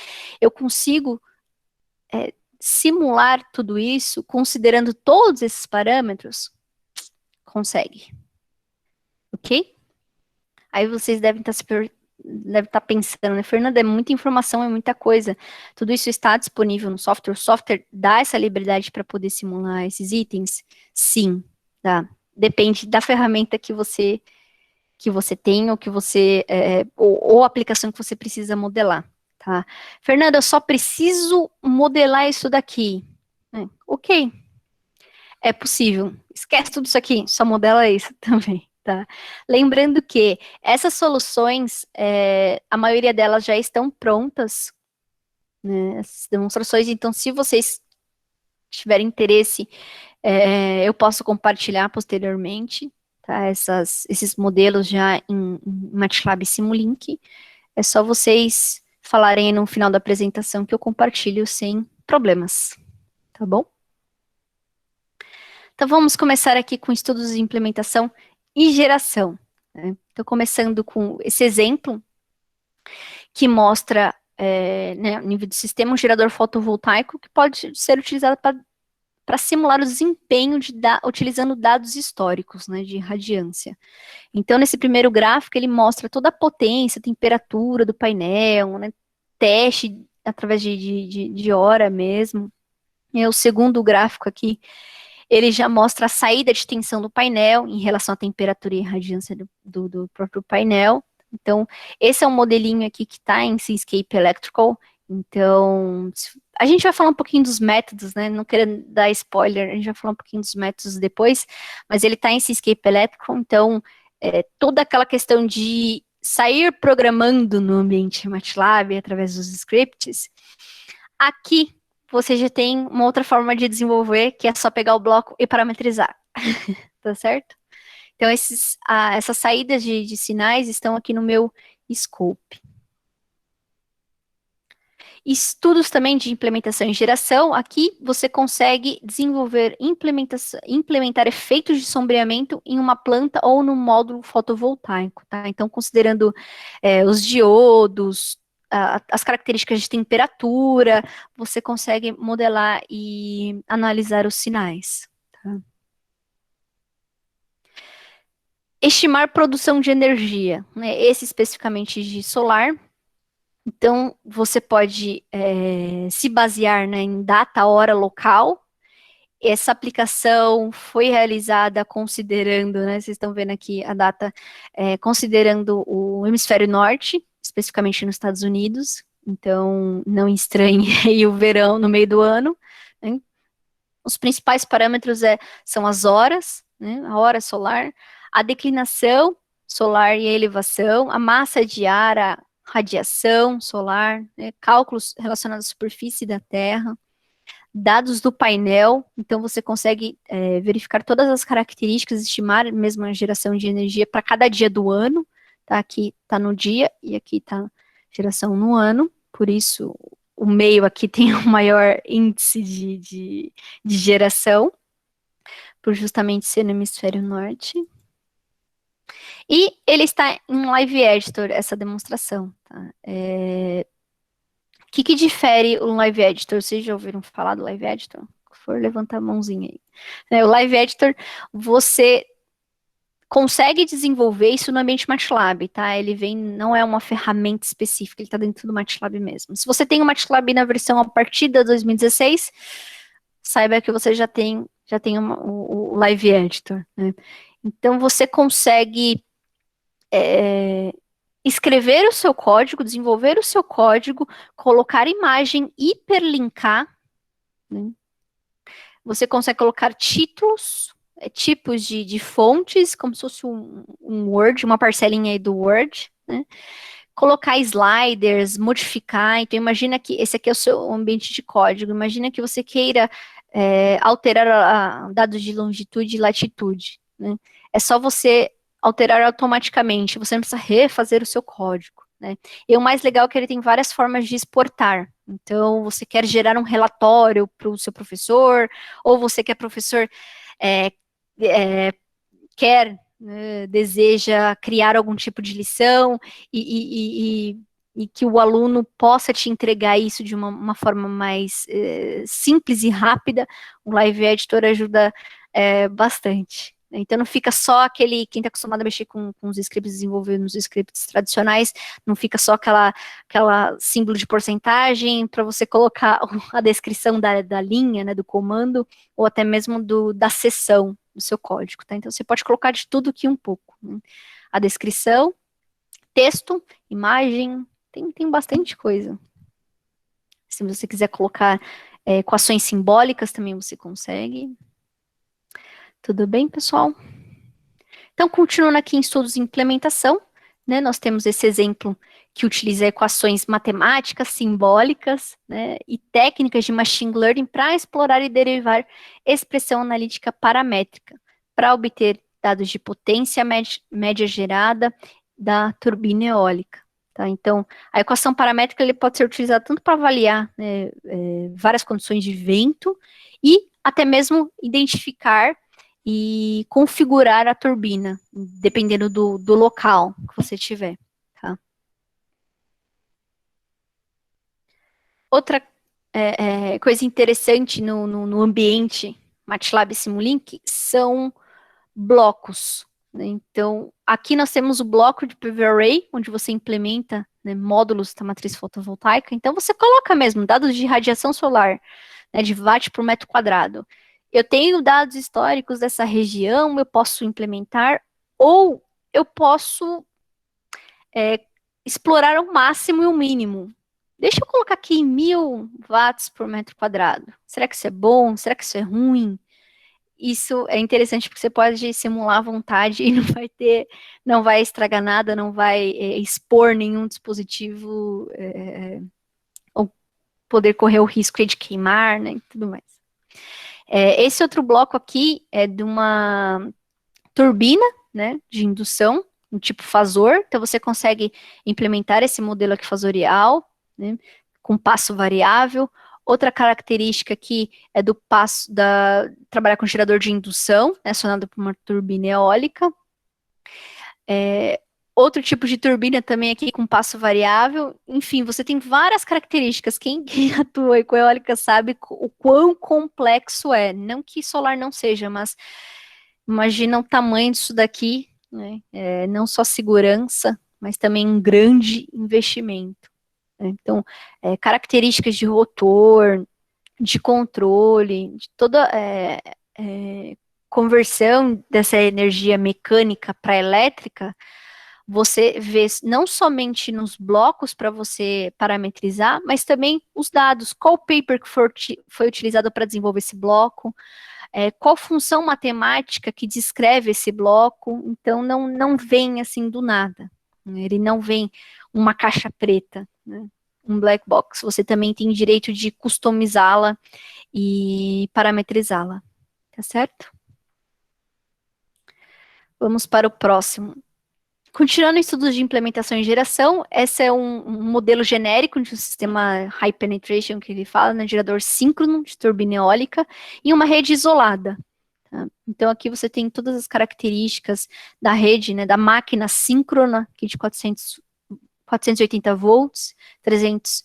eu consigo simular tudo isso, considerando todos esses parâmetros? Consegue. Ok? Aí vocês devem estar pensando, né, Fernanda, é muita informação, é muita coisa. Tudo isso está disponível no software. O software dá essa liberdade para poder simular esses itens? Sim, dá. Depende da ferramenta que você tem, ou que você ou a aplicação que você precisa modelar, tá? Fernanda, eu só preciso modelar isso daqui. Ok, é possível. Esquece tudo isso aqui, só modela isso também, tá? Lembrando que essas soluções, a maioria delas já estão prontas, né? Essas demonstrações, então se vocês tiverem interesse, eu posso compartilhar posteriormente, tá? Esses modelos já em MATLAB Simulink. É só vocês falarem no final da apresentação que eu compartilho sem problemas, tá bom? Então vamos começar aqui com estudos de implementação e geração, né? Então começando com esse exemplo que mostra, né, o nível do sistema, um gerador fotovoltaico que pode ser utilizado para simular o desempenho utilizando dados históricos, né, de radiância. Então, nesse primeiro gráfico, ele mostra toda a potência, a temperatura do painel, né, teste através de hora mesmo. E o segundo gráfico aqui, ele já mostra a saída de tensão do painel em relação à temperatura e radiância do próprio painel. Então, esse é um modelinho aqui que está em Seascape Electrical. Então, a gente vai falar um pouquinho dos métodos, né? Não querendo dar spoiler, a gente vai falar um pouquinho dos métodos depois, mas ele está em Seascape Electrical, então, toda aquela questão de sair programando no ambiente MATLAB através dos scripts, aqui você já tem uma outra forma de desenvolver, que é só pegar o bloco e parametrizar, tá certo? Então, essas saídas de sinais estão aqui no meu scope. Estudos também de implementação e geração, aqui você consegue desenvolver, implementar efeitos de sombreamento em uma planta ou no módulo fotovoltaico, tá? Então, considerando os diodos, as características de temperatura, você consegue modelar e analisar os sinais, tá? Estimar produção de energia, né? Esse especificamente de solar. Então, você pode se basear, né, em data, hora, local. Essa aplicação foi realizada considerando, né, vocês estão vendo aqui a data, considerando o hemisfério norte, especificamente nos Estados Unidos. Então, não estranhe aí o verão no meio do ano, né? Os principais parâmetros são as horas, né, a hora solar, a declinação solar e a elevação, a massa de ar, a radiação solar, né, cálculos relacionados à superfície da Terra, dados do painel, então você consegue verificar todas as características, estimar mesmo a geração de energia para cada dia do ano, tá? Aqui está no dia e aqui está geração no ano, por isso o meio aqui tem o maior índice de geração, por justamente ser no hemisfério norte. E ele está em Live Editor, essa demonstração. Tá? O que difere o Live Editor? Vocês já ouviram falar do Live Editor? Se for, levanta a mãozinha aí. O Live Editor, você consegue desenvolver isso no ambiente MATLAB, tá? Ele vem, não é uma ferramenta específica, ele está dentro do MATLAB mesmo. Se você tem o MATLAB na versão a partir da 2016, saiba que você já tem o Live Editor, né? Então você consegue escrever o seu código, desenvolver o seu código, colocar imagem, hiperlinkar, né? Você consegue colocar títulos, tipos de fontes, como se fosse um Word, uma parcelinha aí do Word, né? Colocar sliders, modificar. Então, imagina que esse aqui é o seu ambiente de código. Imagina que você queira alterar dados de longitude e latitude, né? É só você alterar automaticamente. Você não precisa refazer o seu código, né? E o mais legal é que ele tem várias formas de exportar. Então, você quer gerar um relatório para o seu professor, ou você que é professor é, quer, deseja criar algum tipo de lição e que o aluno possa te entregar isso de uma forma mais simples e rápida, o Live Editor ajuda bastante. Então não fica só quem está acostumado a mexer com os scripts, desenvolver nos scripts tradicionais, não fica só aquela símbolo de porcentagem para você colocar a descrição da linha, né, do comando, ou até mesmo da seção do seu código, tá? Então você pode colocar de tudo aqui um pouco, né? A descrição, texto, imagem, tem bastante coisa. Se você quiser colocar equações simbólicas, também você consegue. Tudo bem, pessoal? Então, continuando aqui em estudos de implementação, né, nós temos esse exemplo que utiliza equações matemáticas, simbólicas, né, e técnicas de machine learning para explorar e derivar expressão analítica paramétrica, para obter dados de potência média gerada da turbina eólica. Tá? Então, a equação paramétrica ele pode ser utilizada tanto para avaliar, né, várias condições de vento e até mesmo identificar e configurar a turbina, dependendo do local que você tiver, tá? Outra coisa interessante no ambiente MATLAB Simulink são blocos, né? Então, aqui nós temos o bloco de PV Array, onde você implementa, né, módulos da matriz fotovoltaica. Então, você coloca mesmo dados de radiação solar, né, de watt por metro quadrado. Eu tenho dados históricos dessa região, eu posso implementar, ou eu posso explorar ao máximo e o mínimo. Deixa eu colocar aqui em 1.000 watts por metro quadrado. Será que isso é bom? Será que isso é ruim? Isso é interessante porque você pode simular à vontade e não vai estragar nada, não vai expor nenhum dispositivo ou poder correr o risco de queimar, né, e tudo mais. Esse outro bloco aqui é de uma turbina, né, de indução, um tipo fasor, então você consegue implementar esse modelo aqui fasorial, né, com passo variável. Outra característica aqui é do passo, trabalhar com gerador de indução, né, acionado por uma turbina eólica. Outro tipo de turbina também aqui com passo variável. Enfim, você tem várias características. Quem atua com eólica sabe o quão complexo é. Não que solar não seja, mas imagina o tamanho disso daqui, né? Não só segurança, mas também um grande investimento, né? Então, características de rotor, de controle, de toda conversão dessa energia mecânica para elétrica, você vê não somente nos blocos para você parametrizar, mas também os dados, qual paper que foi utilizado para desenvolver esse bloco, qual função matemática que descreve esse bloco. Então não vem assim do nada, né? Ele não vem uma caixa preta, né? Um black box. Você também tem direito de customizá-la e parametrizá-la, tá certo? Vamos para o próximo. Continuando estudos de implementação e geração, esse é um modelo genérico de um sistema high penetration, que ele fala, né, gerador síncrono de turbina eólica, em uma rede isolada. Tá? Então, aqui você tem todas as características da rede, né, da máquina síncrona, que é de 480 volts, 300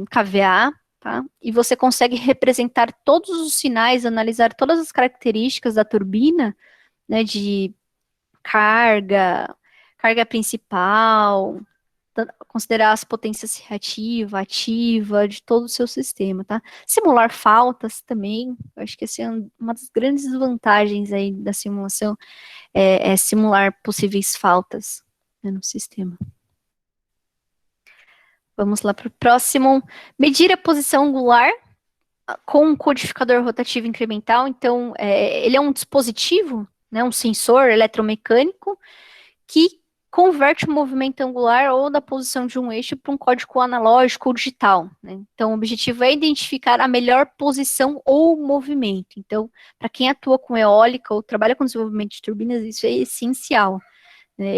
kVA, tá? E você consegue representar todos os sinais, analisar todas as características da turbina, né, de carga, carga principal, considerar as potências reativa, ativa de todo o seu sistema, tá? Simular faltas também, eu acho que essa é uma das grandes vantagens aí da simulação, é simular possíveis faltas, né, no sistema. Vamos lá para o próximo. Medir a posição angular com um codificador rotativo incremental. Então, ele é um dispositivo, né, um sensor eletromecânico que converte o movimento angular ou da posição de um eixo para um código analógico ou digital, né? Então, o objetivo é identificar a melhor posição ou movimento. Então, para quem atua com eólica ou trabalha com desenvolvimento de turbinas, isso é essencial, né?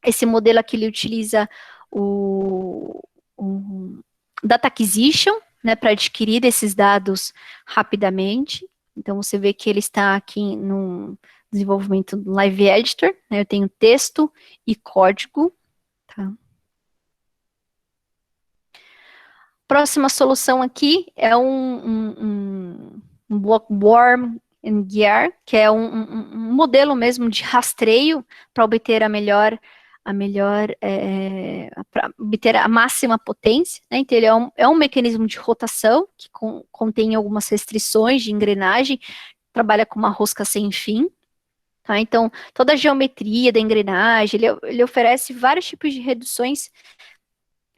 Esse modelo aqui, ele utiliza o Data Acquisition, né, para adquirir esses dados rapidamente. Então, você vê que ele está aqui no desenvolvimento do Live Editor, né, eu tenho texto e código, tá? Próxima solução aqui é um Blockworm and Gear, que é um modelo mesmo de rastreio para obter para obter a máxima potência, né? Então ele é um mecanismo de rotação que contém algumas restrições de engrenagem, trabalha com uma rosca sem fim, tá? Então toda a geometria da engrenagem, ele oferece vários tipos de reduções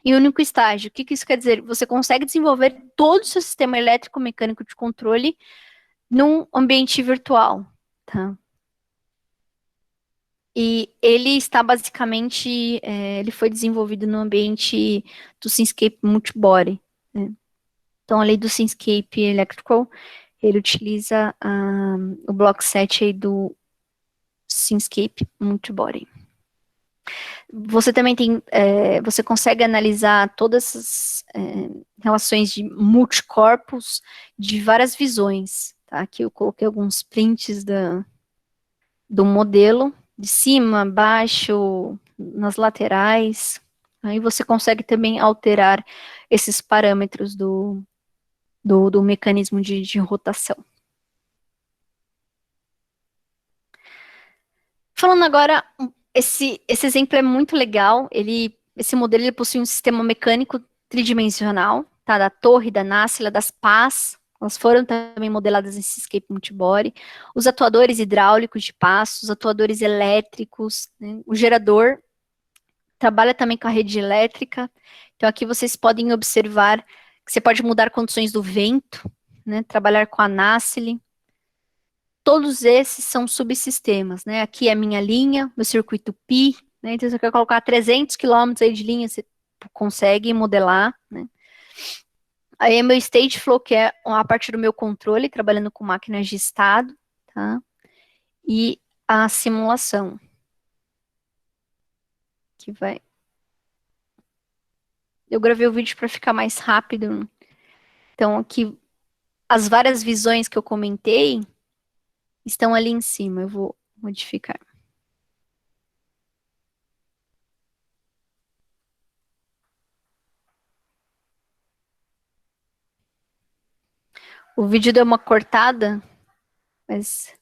em um único estágio. O que isso quer dizer? Você consegue desenvolver todo o seu sistema elétrico-mecânico de controle num ambiente virtual, tá? E ele está basicamente, ele foi desenvolvido no ambiente do Simscape Multibody, né? Então, além do Simscape Electrical, ele utiliza o block set aí do Simscape Multibody. Você também você consegue analisar todas essas relações de multicorpos de várias visões, tá? Aqui eu coloquei alguns prints do modelo, de cima, baixo, nas laterais. Aí você consegue também alterar esses parâmetros do mecanismo de rotação. Falando agora, esse exemplo é muito legal. Esse modelo ele possui um sistema mecânico tridimensional, tá? Da torre, da nacela, das pás. Elas foram também modeladas em Seascape Multibody. Os atuadores hidráulicos de pás, os atuadores elétricos, né? O gerador trabalha também com a rede elétrica. Então aqui vocês podem observar que você pode mudar condições do vento, né? Trabalhar com a nacelle. Todos esses são subsistemas, né? Aqui é a minha linha, meu circuito pi, né? Então, se você quer colocar 300 quilômetros aí de linha, você consegue modelar, né? Aí é meu stage flow, que é a parte do meu controle, trabalhando com máquinas de estado, tá? E a simulação, que vai... Eu gravei o vídeo para ficar mais rápido. Então, aqui, as várias visões que eu comentei estão ali em cima. Eu vou modificar. O vídeo deu uma cortada, mas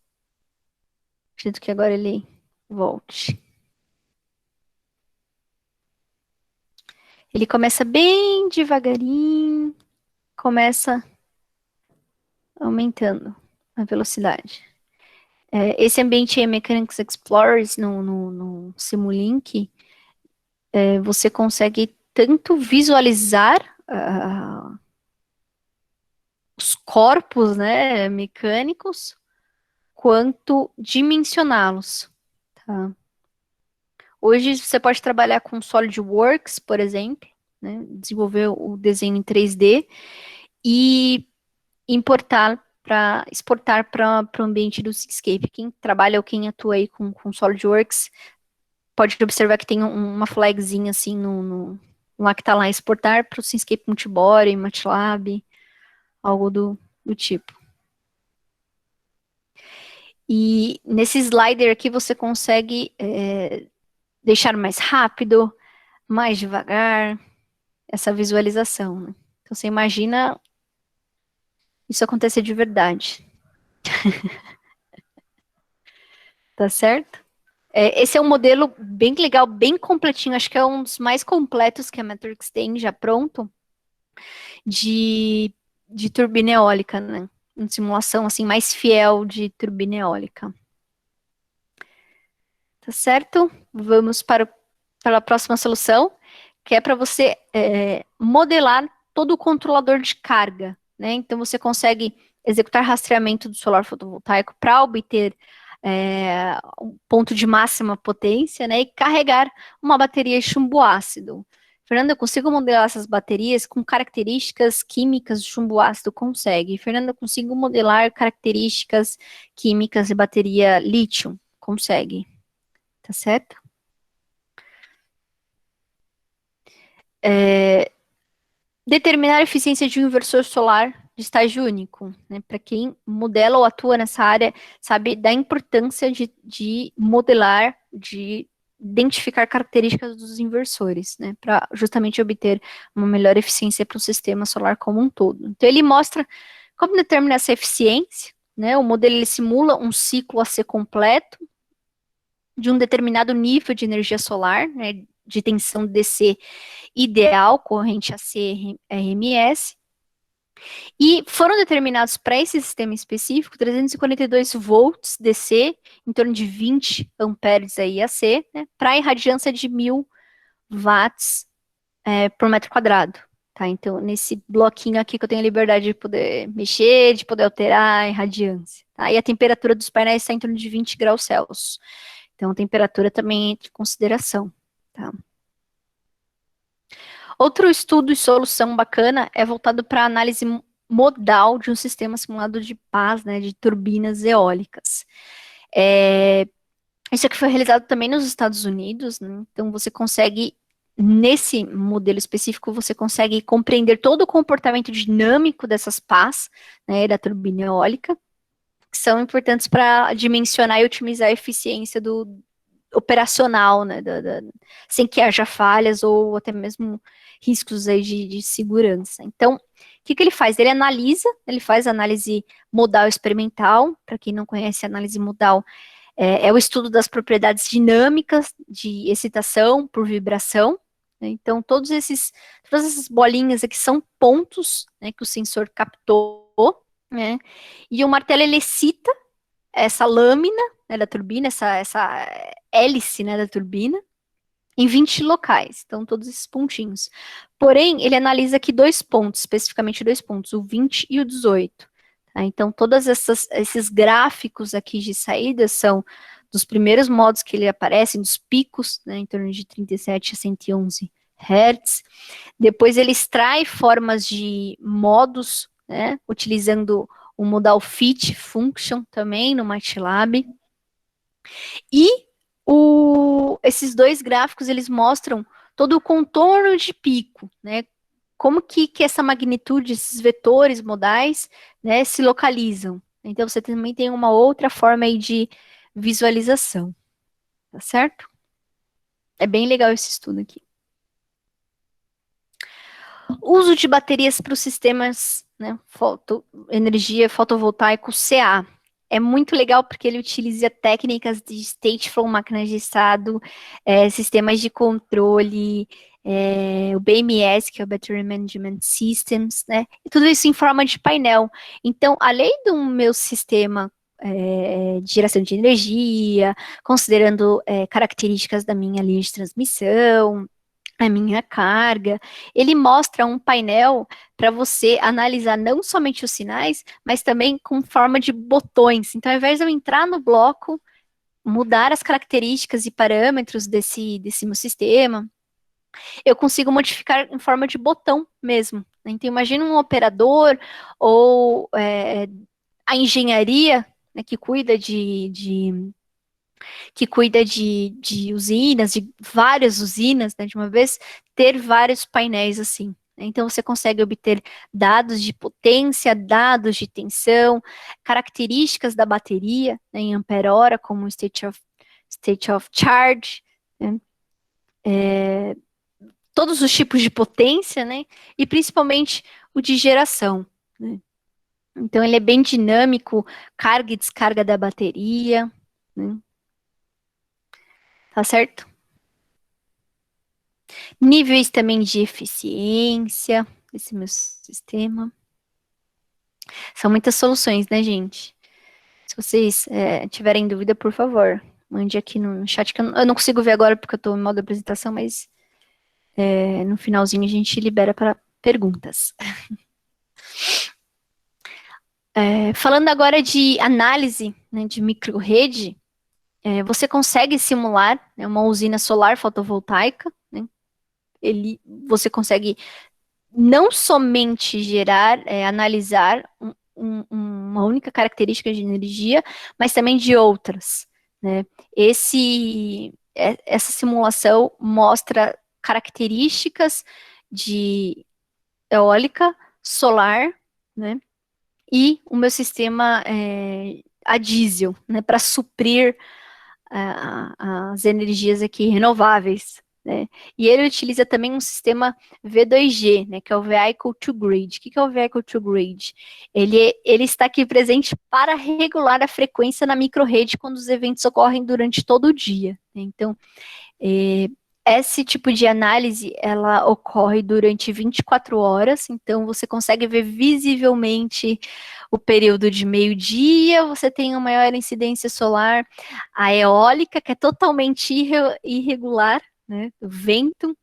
acredito que agora ele volte. Ele começa bem devagarinho, começa aumentando a velocidade. Esse ambiente aí, Mechanics Explorers no Simulink, você consegue tanto visualizar os corpos, né, mecânicos, quanto dimensioná-los, tá? Hoje você pode trabalhar com SolidWorks, por exemplo, né, desenvolver o desenho em 3D e exportar para o ambiente do Seascape. Quem trabalha ou quem atua aí com SolidWorks pode observar que tem uma flagzinha assim lá que está lá, exportar para o Seascape Multibody, MATLAB, algo do tipo. E nesse slider aqui você consegue deixar mais rápido, mais devagar, essa visualização, né? Então você imagina isso acontecer de verdade. tá certo? Esse é um modelo bem legal, bem completinho, acho que é um dos mais completos que a Matrix tem já pronto, de, de turbina eólica, né? Uma simulação assim mais fiel de turbina eólica. Tá certo? Vamos para a próxima solução, que é para você modelar todo o controlador de carga, né? Então você consegue executar rastreamento do solar fotovoltaico para obter um ponto de máxima potência, né? E carregar uma bateria de chumbo ácido. Fernanda, eu consigo modelar essas baterias com características químicas de chumbo ácido? Consegue. Fernanda, eu consigo modelar características químicas de bateria lítio? Consegue. Tá certo? Determinar a eficiência de um inversor solar de estágio único, né? Para quem modela ou atua nessa área, sabe da importância de modelar, de identificar características dos inversores, né? Para justamente obter uma melhor eficiência para o sistema solar como um todo. Então, ele mostra como determinar essa eficiência, né? O modelo ele simula um ciclo a ser completo de um determinado nível de energia solar, né? De tensão DC ideal, corrente AC RMS, e foram determinados para esse sistema específico 342 volts DC, em torno de 20 amperes aí AC, né, para irradiância de 1.000 watts por metro quadrado. Tá? Então, nesse bloquinho aqui que eu tenho a liberdade de poder mexer, de poder alterar a irradiância. Tá? E a temperatura dos painéis está em torno de 20 graus Celsius. Então, a temperatura também entra em consideração. Tá? Outro estudo e solução bacana é voltado para a análise modal de um sistema simulado de paz, né, de turbinas eólicas. Isso aqui foi realizado também nos Estados Unidos, né, então você consegue, nesse modelo específico, você consegue compreender todo o comportamento dinâmico dessas pás, né, da turbina eólica, que são importantes para dimensionar e otimizar a eficiência do operacional, né, sem que haja falhas ou até mesmo riscos aí de segurança. Então, o que ele faz? Ele faz análise modal experimental. Para quem não conhece, análise modal é o estudo das propriedades dinâmicas de excitação por vibração. Né? Então, todas essas bolinhas aqui são pontos, né, que o sensor captou, né? E o martelo ele excita essa lâmina, né, da turbina, essa hélice, né, da turbina, em 20 locais, então todos esses pontinhos. Porém, ele analisa aqui dois pontos, especificamente dois pontos, o 20 e o 18. Tá? Então, todos esses gráficos aqui de saída são dos primeiros modos que ele aparece, dos picos, né, em torno de 37 a 111 Hz. Depois ele extrai formas de modos, né, utilizando o modal fit function também no MATLAB. E esses dois gráficos, eles mostram todo o contorno de pico, né? Como que essa magnitude, esses vetores modais, né, se localizam. Então, você também tem uma outra forma aí de visualização, tá certo? É bem legal esse estudo aqui. Uso de baterias para os sistemas, né, energia fotovoltaico CA. É muito legal porque ele utiliza técnicas de stateful, máquinas de estado, sistemas de controle, o BMS, que é o Battery Management Systems, né? E tudo isso em forma de painel. Então, além do meu sistema de geração de energia, considerando características da minha linha de transmissão, a minha carga, ele mostra um painel para você analisar não somente os sinais, mas também com forma de botões. Então, ao invés de eu entrar no bloco, mudar as características e parâmetros desse meu sistema, eu consigo modificar em forma de botão mesmo. Então, imagina um operador ou a engenharia, né, que cuida de usinas, de várias usinas, né, de uma vez, ter vários painéis assim. Então, você consegue obter dados de potência, dados de tensão, características da bateria, né, em ampere-hora, como o state of charge, né, todos os tipos de potência, né, e principalmente o de geração. Né. Então, ele é bem dinâmico, carga e descarga da bateria, né. tá certo? Níveis também de eficiência desse meu sistema. São muitas soluções, né, gente? Se vocês tiverem dúvida, por favor, mande aqui no chat, que eu não consigo ver agora porque eu estou em modo apresentação, mas no finalzinho a gente libera para perguntas. Falando agora de análise, né, de microrrede, você consegue simular, né, uma usina solar fotovoltaica, né? Você consegue não somente gerar, analisar uma única característica de energia, mas também de outras, né? Essa simulação mostra características de eólica, solar, né? E o meu sistema a diesel, né? Para suprir as energias aqui renováveis, né? E ele utiliza também um sistema V2G, né, que é o Vehicle to Grid. O que é o Vehicle to Grid? Ele está aqui presente para regular a frequência na microrrede quando os eventos ocorrem durante todo o dia, né? Então, esse tipo de análise, ela ocorre durante 24 horas, então você consegue ver visivelmente o período de meio-dia, você tem uma maior incidência solar, a eólica, que é totalmente irregular, né, o vento,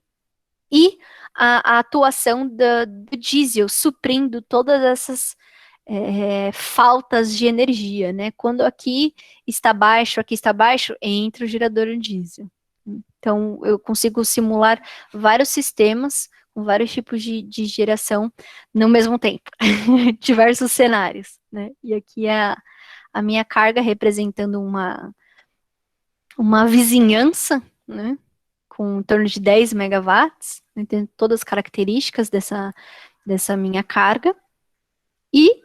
e a atuação do diesel, suprindo todas essas faltas de energia, né? Quando aqui está baixo, entra o gerador diesel. Então, eu consigo simular vários sistemas com vários tipos de geração no mesmo tempo, diversos cenários, né? E aqui é a minha carga representando uma vizinhança, né? Com em torno de 10 megawatts, né, tem todas as características dessa minha carga, e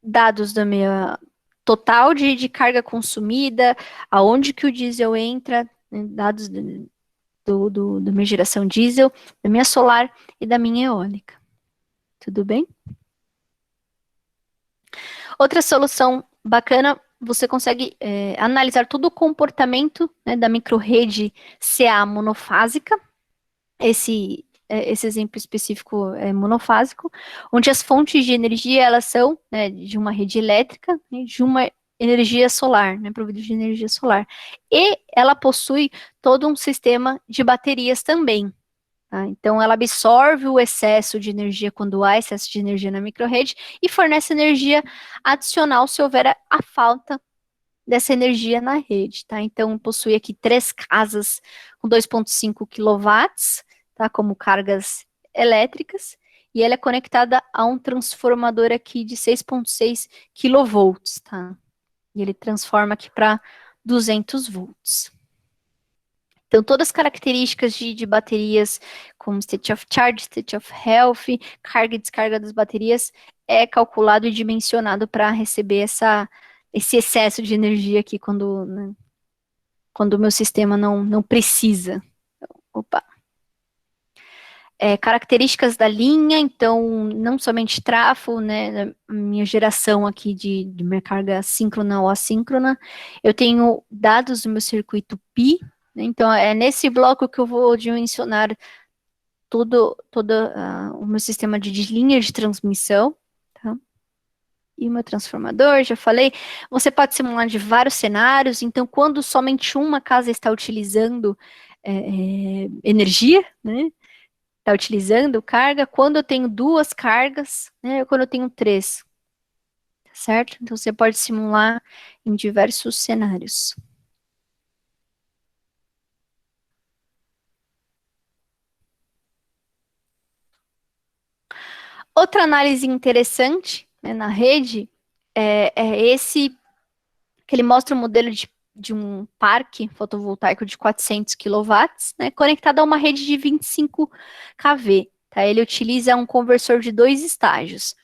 dados da minha total de carga consumida, aonde que o diesel entra, né, dados da minha geração diesel, da minha solar e da minha eólica. Tudo bem? Outra solução bacana, você consegue analisar todo o comportamento, né, da microrrede CA monofásica. Esse exemplo específico é monofásico, onde as fontes de energia elas são, né, de uma rede elétrica e de uma energia solar, né, provida de energia solar. E ela possui todo um sistema de baterias também. Tá? Então, ela absorve o excesso de energia quando há excesso de energia na microrrede e fornece energia adicional se houver a falta dessa energia na rede, tá? Então, possui aqui 3 casas com 2,5 quilowatts, tá? Como cargas elétricas, e ela é conectada a um transformador aqui de 6,6 kilovolts, tá? E ele transforma aqui para 200 volts. Então, todas as características de baterias, como state of charge, state of health, carga e descarga das baterias, é calculado e dimensionado para receber esse excesso de energia aqui quando, né, quando o meu sistema não precisa. Opa. Características da linha, então, não somente trafo, né, a minha geração aqui de minha carga síncrona ou assíncrona, eu tenho dados do meu circuito Pi, né, então é nesse bloco que eu vou dimensionar todo o meu sistema de linha de transmissão, tá? E o meu transformador, já falei, você pode simular de vários cenários, então quando somente uma casa está utilizando energia, né, está utilizando carga, quando eu tenho duas cargas, né, quando eu tenho três, tá certo? Então você pode simular em diversos cenários. Outra análise interessante, né, na rede é esse que ele mostra um modelo de um parque fotovoltaico de 400 quilowatts, né, conectado a uma rede de 25 kV. Tá? Ele utiliza um conversor de 2 estágios.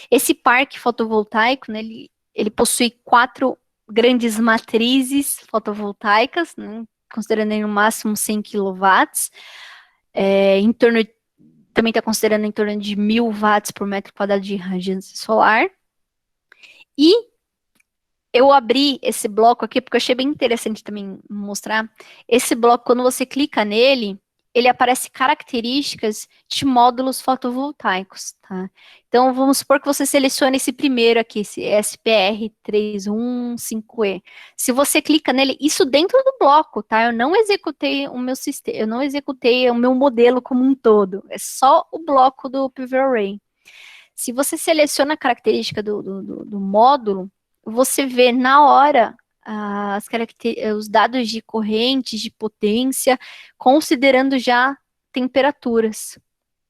Esse parque fotovoltaico, né, ele possui 4 grandes matrizes fotovoltaicas, né, considerando no máximo 100 quilowatts, também está considerando em torno de 1.000 watts por metro quadrado de radiância solar, e Eu abri esse bloco aqui porque eu achei bem interessante também mostrar. Esse bloco, quando você clica nele, ele aparece características de módulos fotovoltaicos, tá? Então, vamos supor que você selecione esse primeiro aqui, esse SPR315E. Se você clica nele, isso dentro do bloco, tá? Eu não executei o meu sistema, eu não executei o meu modelo como um todo. É só o bloco do PV Array. Se você seleciona a característica do módulo, você vê na hora os dados de corrente, de potência, considerando já temperaturas.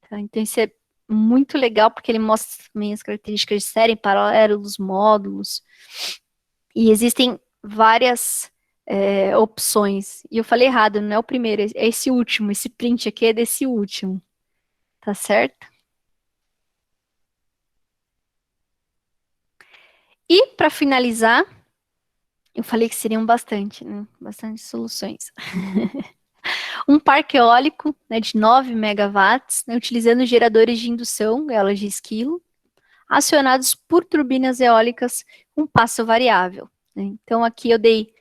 Tá? Então, isso é muito legal, porque ele mostra também as características de série, paralelo dos módulos. E existem várias opções. E eu falei errado, não é o primeiro, é esse último. Esse print aqui é desse último. Tá certo? E, para finalizar, eu falei que seriam bastante, né? Bastante soluções. Um parque eólico, né, de 9 megawatts, né, utilizando geradores de indução, elas de esquilo, acionados por turbinas eólicas com passo variável. Né? Então, aqui eu dei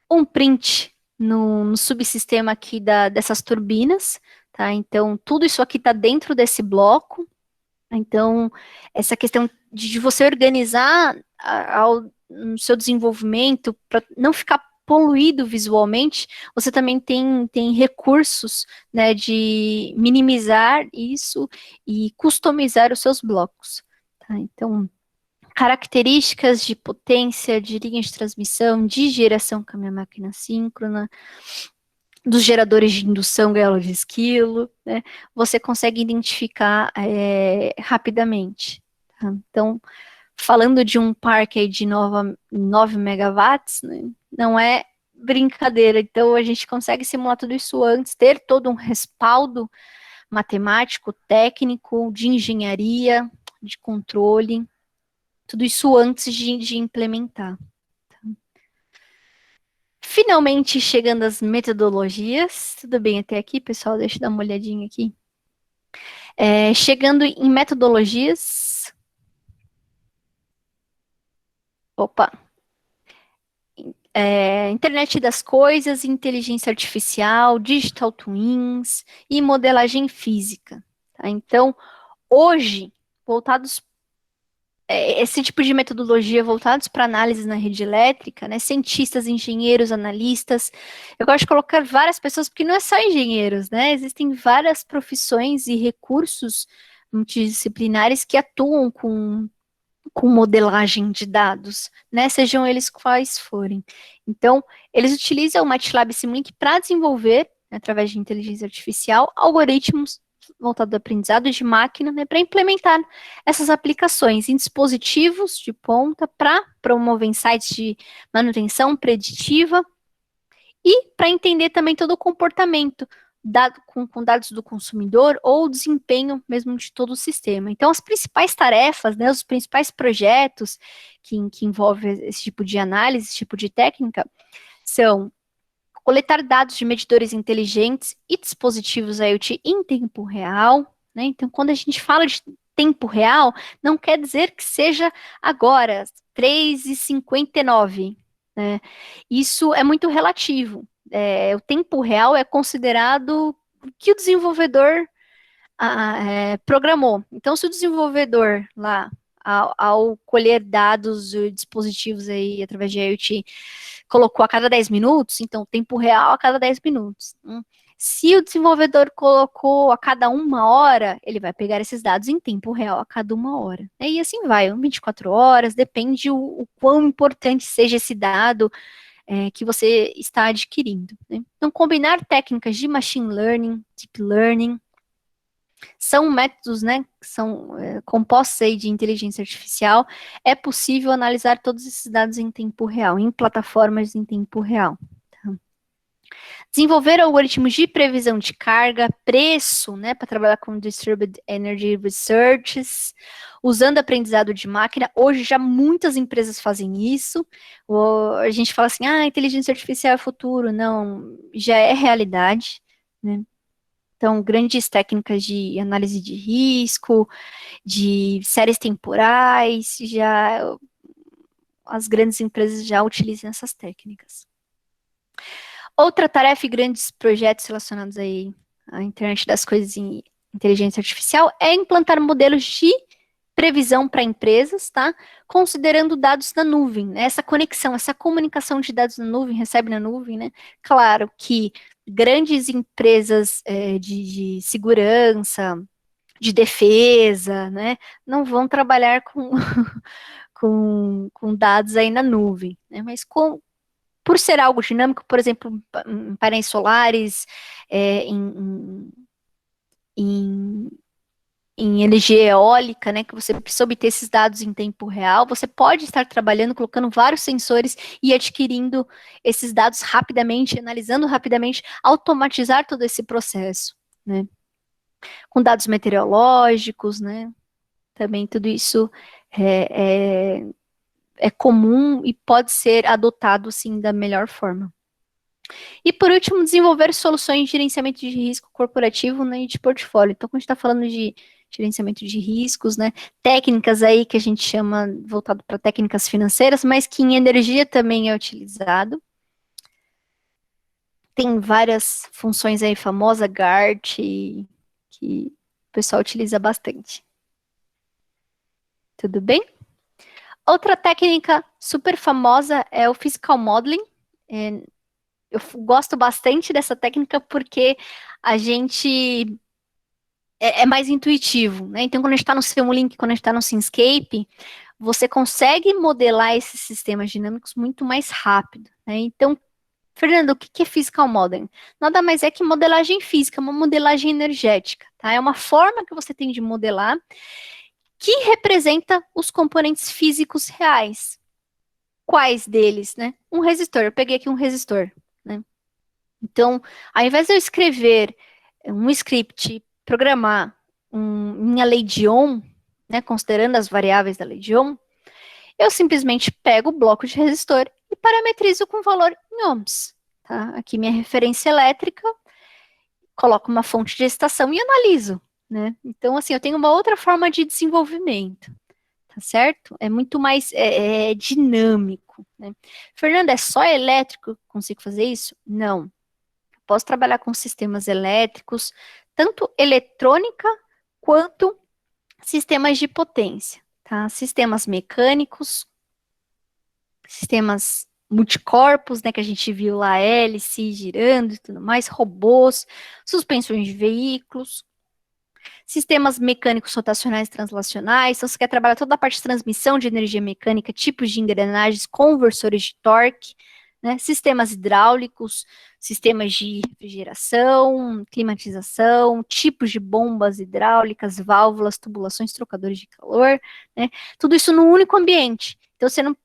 um print no subsistema aqui dessas turbinas, tá? Então, tudo isso aqui está dentro desse bloco. Então, essa questão de você organizar no seu desenvolvimento para não ficar poluído visualmente, você também tem recursos, né, de minimizar isso e customizar os seus blocos. Tá? Então, características de potência, de linha de transmissão, de geração com a minha máquina síncrona, dos geradores de indução gaiola de esquilo, né, você consegue identificar rapidamente. Tá? Então, falando de um parque aí de 9 megawatts, né, não é brincadeira. Então, a gente consegue simular tudo isso antes, ter todo um respaldo matemático, técnico, de engenharia, de controle, tudo isso antes de implementar. Finalmente chegando às metodologias. Tudo bem até aqui, pessoal? Deixa eu dar uma olhadinha aqui. Chegando em metodologias. Opa! Internet das coisas, inteligência artificial, digital twins e modelagem física. Tá? Então, hoje, voltados esse tipo de metodologia voltados para análise na rede elétrica, né? Cientistas, engenheiros, analistas. Eu gosto de colocar várias pessoas, porque não é só engenheiros, né? Existem várias profissões e recursos multidisciplinares que atuam com modelagem de dados, né? Sejam eles quais forem. Então, eles utilizam o MATLAB Simulink para desenvolver, né, através de inteligência artificial, algoritmos voltados ao aprendizado de máquina, né, para implementar essas aplicações em dispositivos de ponta para promover insights de manutenção preditiva e para entender também todo o comportamento com dados do consumidor ou o desempenho mesmo de todo o sistema. Então, as principais tarefas, né, os principais projetos que envolvem esse tipo de análise, esse tipo de técnica, são coletar dados de medidores inteligentes e dispositivos IoT em tempo real, né? Então, quando a gente fala de tempo real, não quer dizer que seja agora, 3h59, né? Isso é muito relativo. O tempo real é considerado o que o desenvolvedor programou. Então, se o desenvolvedor lá, ao colher dados de dispositivos aí através de IoT, colocou a cada 10 minutos, então tempo real a cada 10 minutos. Se o desenvolvedor colocou a cada 1 hora, ele vai pegar esses dados em tempo real a cada 1 hora. E assim vai, 24 horas, depende o quão importante seja esse dado que você está adquirindo. Né? Então, combinar técnicas de machine learning, deep learning, são métodos, né, que são compostos aí de inteligência artificial, é possível analisar todos esses dados em tempo real, em plataformas em tempo real. Tá? Desenvolver algoritmos de previsão de carga, preço, né, para trabalhar com Distributed Energy Researches, usando aprendizado de máquina. Hoje já muitas empresas fazem isso. A gente fala assim, inteligência artificial é futuro. Não, já é realidade, né? Então, grandes técnicas de análise de risco, de séries temporais, já as grandes empresas já utilizem essas técnicas. Outra tarefa e grandes projetos relacionados aí à internet das coisas e inteligência artificial é implantar modelos de previsão para empresas, tá? Considerando dados na nuvem, né? Essa conexão, essa comunicação de dados na nuvem, recebe na nuvem, né? Claro que grandes empresas de segurança, de defesa, né? Não vão trabalhar com, com dados aí na nuvem, né? Mas por ser algo dinâmico, por exemplo, em painéis solares, em em energia eólica, né, que você precisa obter esses dados em tempo real, você pode estar trabalhando, colocando vários sensores e adquirindo esses dados rapidamente, analisando rapidamente, automatizar todo esse processo, né, com dados meteorológicos, né, também tudo isso é comum e pode ser adotado, sim, da melhor forma. E, por último, desenvolver soluções de gerenciamento de risco corporativo, né, e de portfólio. Então, quando a gente está falando de gerenciamento de riscos, né, técnicas aí que a gente chama voltado para técnicas financeiras, mas que em energia também é utilizado. Tem várias funções aí, famosa GART, que o pessoal utiliza bastante. Tudo bem? Outra técnica super famosa é o Physical Modeling. Eu gosto bastante dessa técnica porque a gente é mais intuitivo, né? Então, quando a gente está no Simulink, quando a gente está no Simscape, você consegue modelar esses sistemas dinâmicos muito mais rápido, né? Então, Fernando, o que é Physical Modeling? Nada mais é que modelagem física, uma modelagem energética, tá? É uma forma que você tem de modelar que representa os componentes físicos reais. Quais deles, né? Um resistor, eu peguei aqui um resistor, né? Então, ao invés de eu escrever um script, programar minha lei de Ohm, né, considerando as variáveis da lei de Ohm, eu simplesmente pego o bloco de resistor e parametrizo com valor em ohms. Tá? Aqui minha referência elétrica, coloco uma fonte de excitação e analiso. Né? Então, assim, eu tenho uma outra forma de desenvolvimento. Tá certo? É muito mais dinâmico. Né? Fernanda, é só elétrico que eu consigo fazer isso? Não. Posso trabalhar com sistemas elétricos, tanto eletrônica quanto sistemas de potência, tá? Sistemas mecânicos, sistemas multicorpos, né, que a gente viu lá, hélice girando e tudo mais, robôs, suspensões de veículos, sistemas mecânicos rotacionais translacionais. Então, você quer trabalhar toda a parte de transmissão de energia mecânica, tipos de engrenagens, conversores de torque, né? Sistemas hidráulicos, sistemas de refrigeração, climatização, tipos de bombas hidráulicas, válvulas, tubulações, trocadores de calor, né? Tudo isso num único ambiente. Então, você não.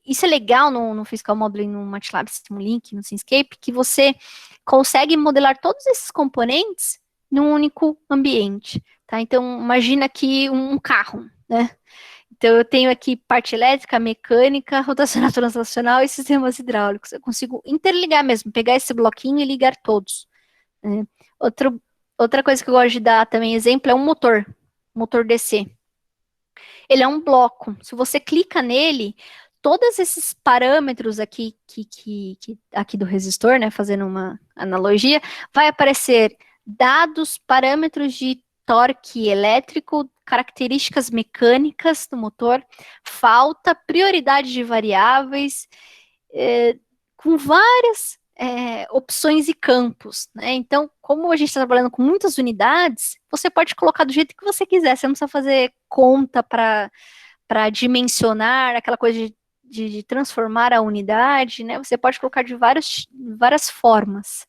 Isso é legal no Physical Modeling, no MATLAB Simulink, no Simscape, que você consegue modelar todos esses componentes num único ambiente, tá? Então, imagina aqui um carro, né? Então, eu tenho aqui parte elétrica, mecânica, rotacional translacional e sistemas hidráulicos. Eu consigo interligar mesmo, pegar esse bloquinho e ligar todos. Né? Outra coisa que eu gosto de dar também exemplo é um motor DC. Ele é um bloco. Se você clica nele, todos esses parâmetros aqui, aqui do resistor, né, fazendo uma analogia, vai aparecer dados, parâmetros de torque elétrico, características mecânicas do motor, falta, prioridade de variáveis, com várias opções e campos, né? Então, como a gente está trabalhando com muitas unidades, você pode colocar do jeito que você quiser, você não precisa fazer conta para dimensionar, aquela coisa de transformar a unidade, né? Você pode colocar de várias formas,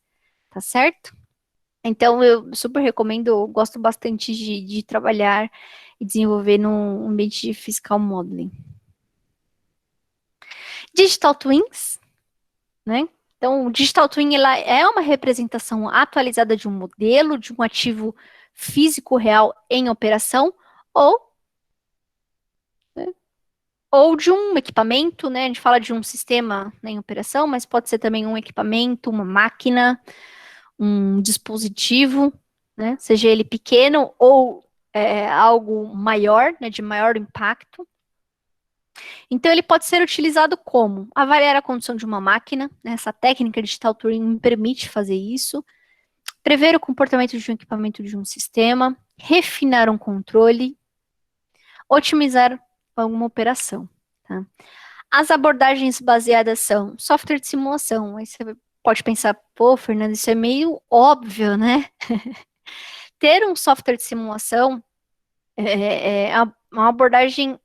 tá certo? Então, eu super recomendo, eu gosto bastante de trabalhar e desenvolver no ambiente de Physical Modeling. Digital Twins, né? Então, o Digital Twin ela é uma representação atualizada de um modelo, de um ativo físico real em operação, ou, né, ou de um equipamento, né? A gente fala de um sistema, né, em operação, mas pode ser também um equipamento, uma máquina, um dispositivo, né? Seja ele pequeno ou algo maior, né, de maior impacto. Então, ele pode ser utilizado como avaliar a condição de uma máquina, né? Essa técnica Digital Turing me permite fazer isso, prever o comportamento de um equipamento de um sistema, refinar um controle, otimizar alguma operação. Tá? As abordagens baseadas são software de simulação. Aí você pode pensar, pô, Fernando, isso é meio óbvio, né? Ter um software de simulação é uma abordagem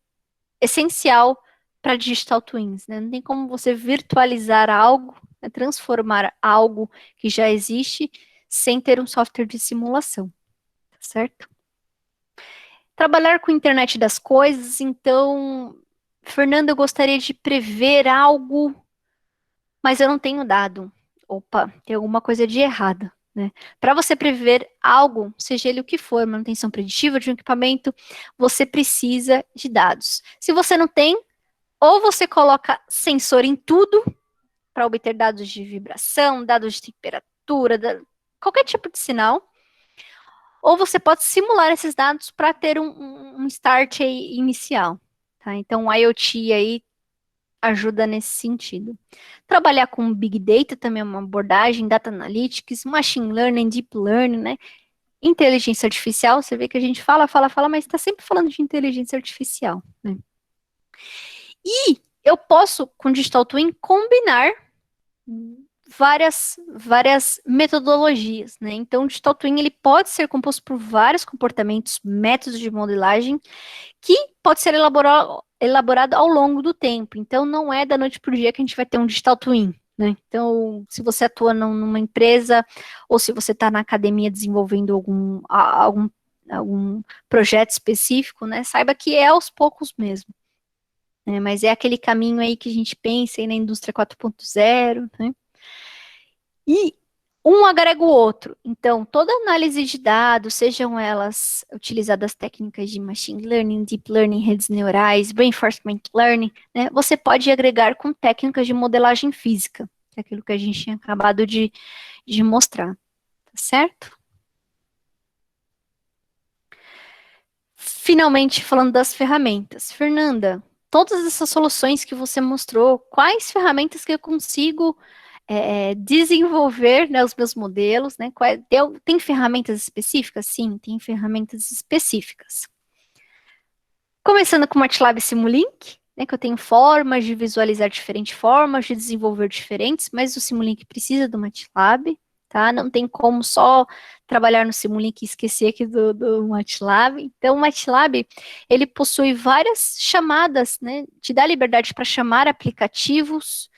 essencial para digital twins, né? Não tem como você virtualizar algo, né, transformar algo que já existe sem ter um software de simulação, tá certo? Trabalhar com a internet das coisas, então, Fernando, eu gostaria de prever algo, mas eu não tenho dado. Opa, tem alguma coisa de errado, né? Para você prever algo, seja ele o que for, manutenção preditiva de um equipamento, você precisa de dados. Se você não tem, ou você coloca sensor em tudo para obter dados de vibração, dados de temperatura, qualquer tipo de sinal, ou você pode simular esses dados para ter um start inicial. Tá? Então, o IoT aí ajuda nesse sentido. Trabalhar com Big Data também é uma abordagem, Data Analytics, Machine Learning, Deep Learning, né? Inteligência artificial, você vê que a gente fala, mas está sempre falando de inteligência artificial, né? E eu posso, com Digital Twin, combinar várias metodologias, né? Então, o Digital Twin ele pode ser composto por vários comportamentos, métodos de modelagem, que pode ser elaborado ao longo do tempo. Então, não é da noite para o dia que a gente vai ter um Digital Twin, né? Então, se você atua numa empresa ou se você está na academia desenvolvendo algum projeto específico, né? Saiba que é aos poucos mesmo. Né? Mas é aquele caminho aí que a gente pensa aí na indústria 4.0, né? E um agrega o outro. Então, toda análise de dados, sejam elas utilizadas técnicas de machine learning, deep learning, redes neurais, reinforcement learning, né, você pode agregar com técnicas de modelagem física, que é aquilo que a gente tinha acabado de mostrar, tá certo? Finalmente, falando das ferramentas. Fernanda, todas essas soluções que você mostrou, quais ferramentas que eu consigo desenvolver, né, os meus modelos, né? Tem ferramentas específicas? Sim, tem ferramentas específicas. Começando com o MATLAB Simulink, né, que eu tenho formas de visualizar diferentes formas, de desenvolver diferentes, mas o Simulink precisa do MATLAB, tá? Não tem como só trabalhar no Simulink e esquecer aqui do MATLAB. Então, o MATLAB, ele possui várias chamadas, né? Te dá liberdade para chamar aplicativos,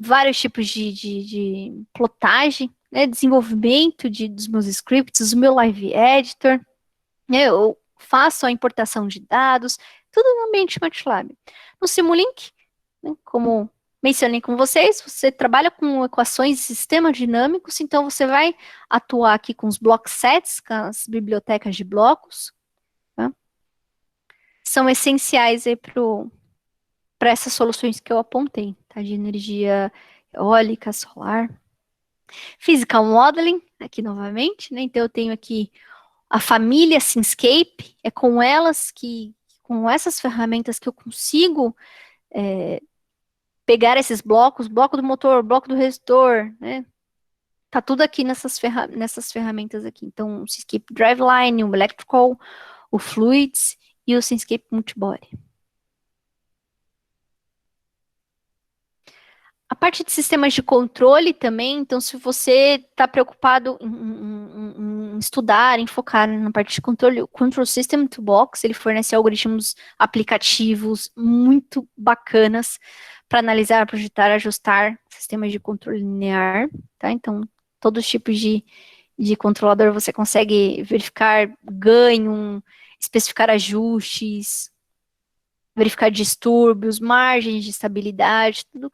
vários tipos de plotagem, né, desenvolvimento dos meus scripts, o meu Live Editor, né, eu faço a importação de dados, tudo no ambiente MATLAB. No Simulink, né, como mencionei com vocês, você trabalha com equações e sistemas dinâmicos, então você vai atuar aqui com os block sets, com as bibliotecas de blocos, tá? São essenciais aí para essas soluções que eu apontei, tá? De energia eólica, solar. Physical Modeling, aqui novamente, né? Então eu tenho aqui a família Simscape, é com essas ferramentas que eu consigo pegar esses blocos, bloco do motor, bloco do resistor, né? Tá tudo aqui nessas ferramentas aqui. Então, o Simscape Driveline, o Electrical, o Fluids e o Simscape Multibody. A parte de sistemas de controle também, então se você está preocupado em estudar, em focar na parte de controle, o Control System Toolbox, ele fornece algoritmos aplicativos muito bacanas para analisar, projetar, ajustar sistemas de controle linear, tá? Então, todos os tipos de controlador você consegue verificar ganho, especificar ajustes, verificar distúrbios, margens de estabilidade, tudo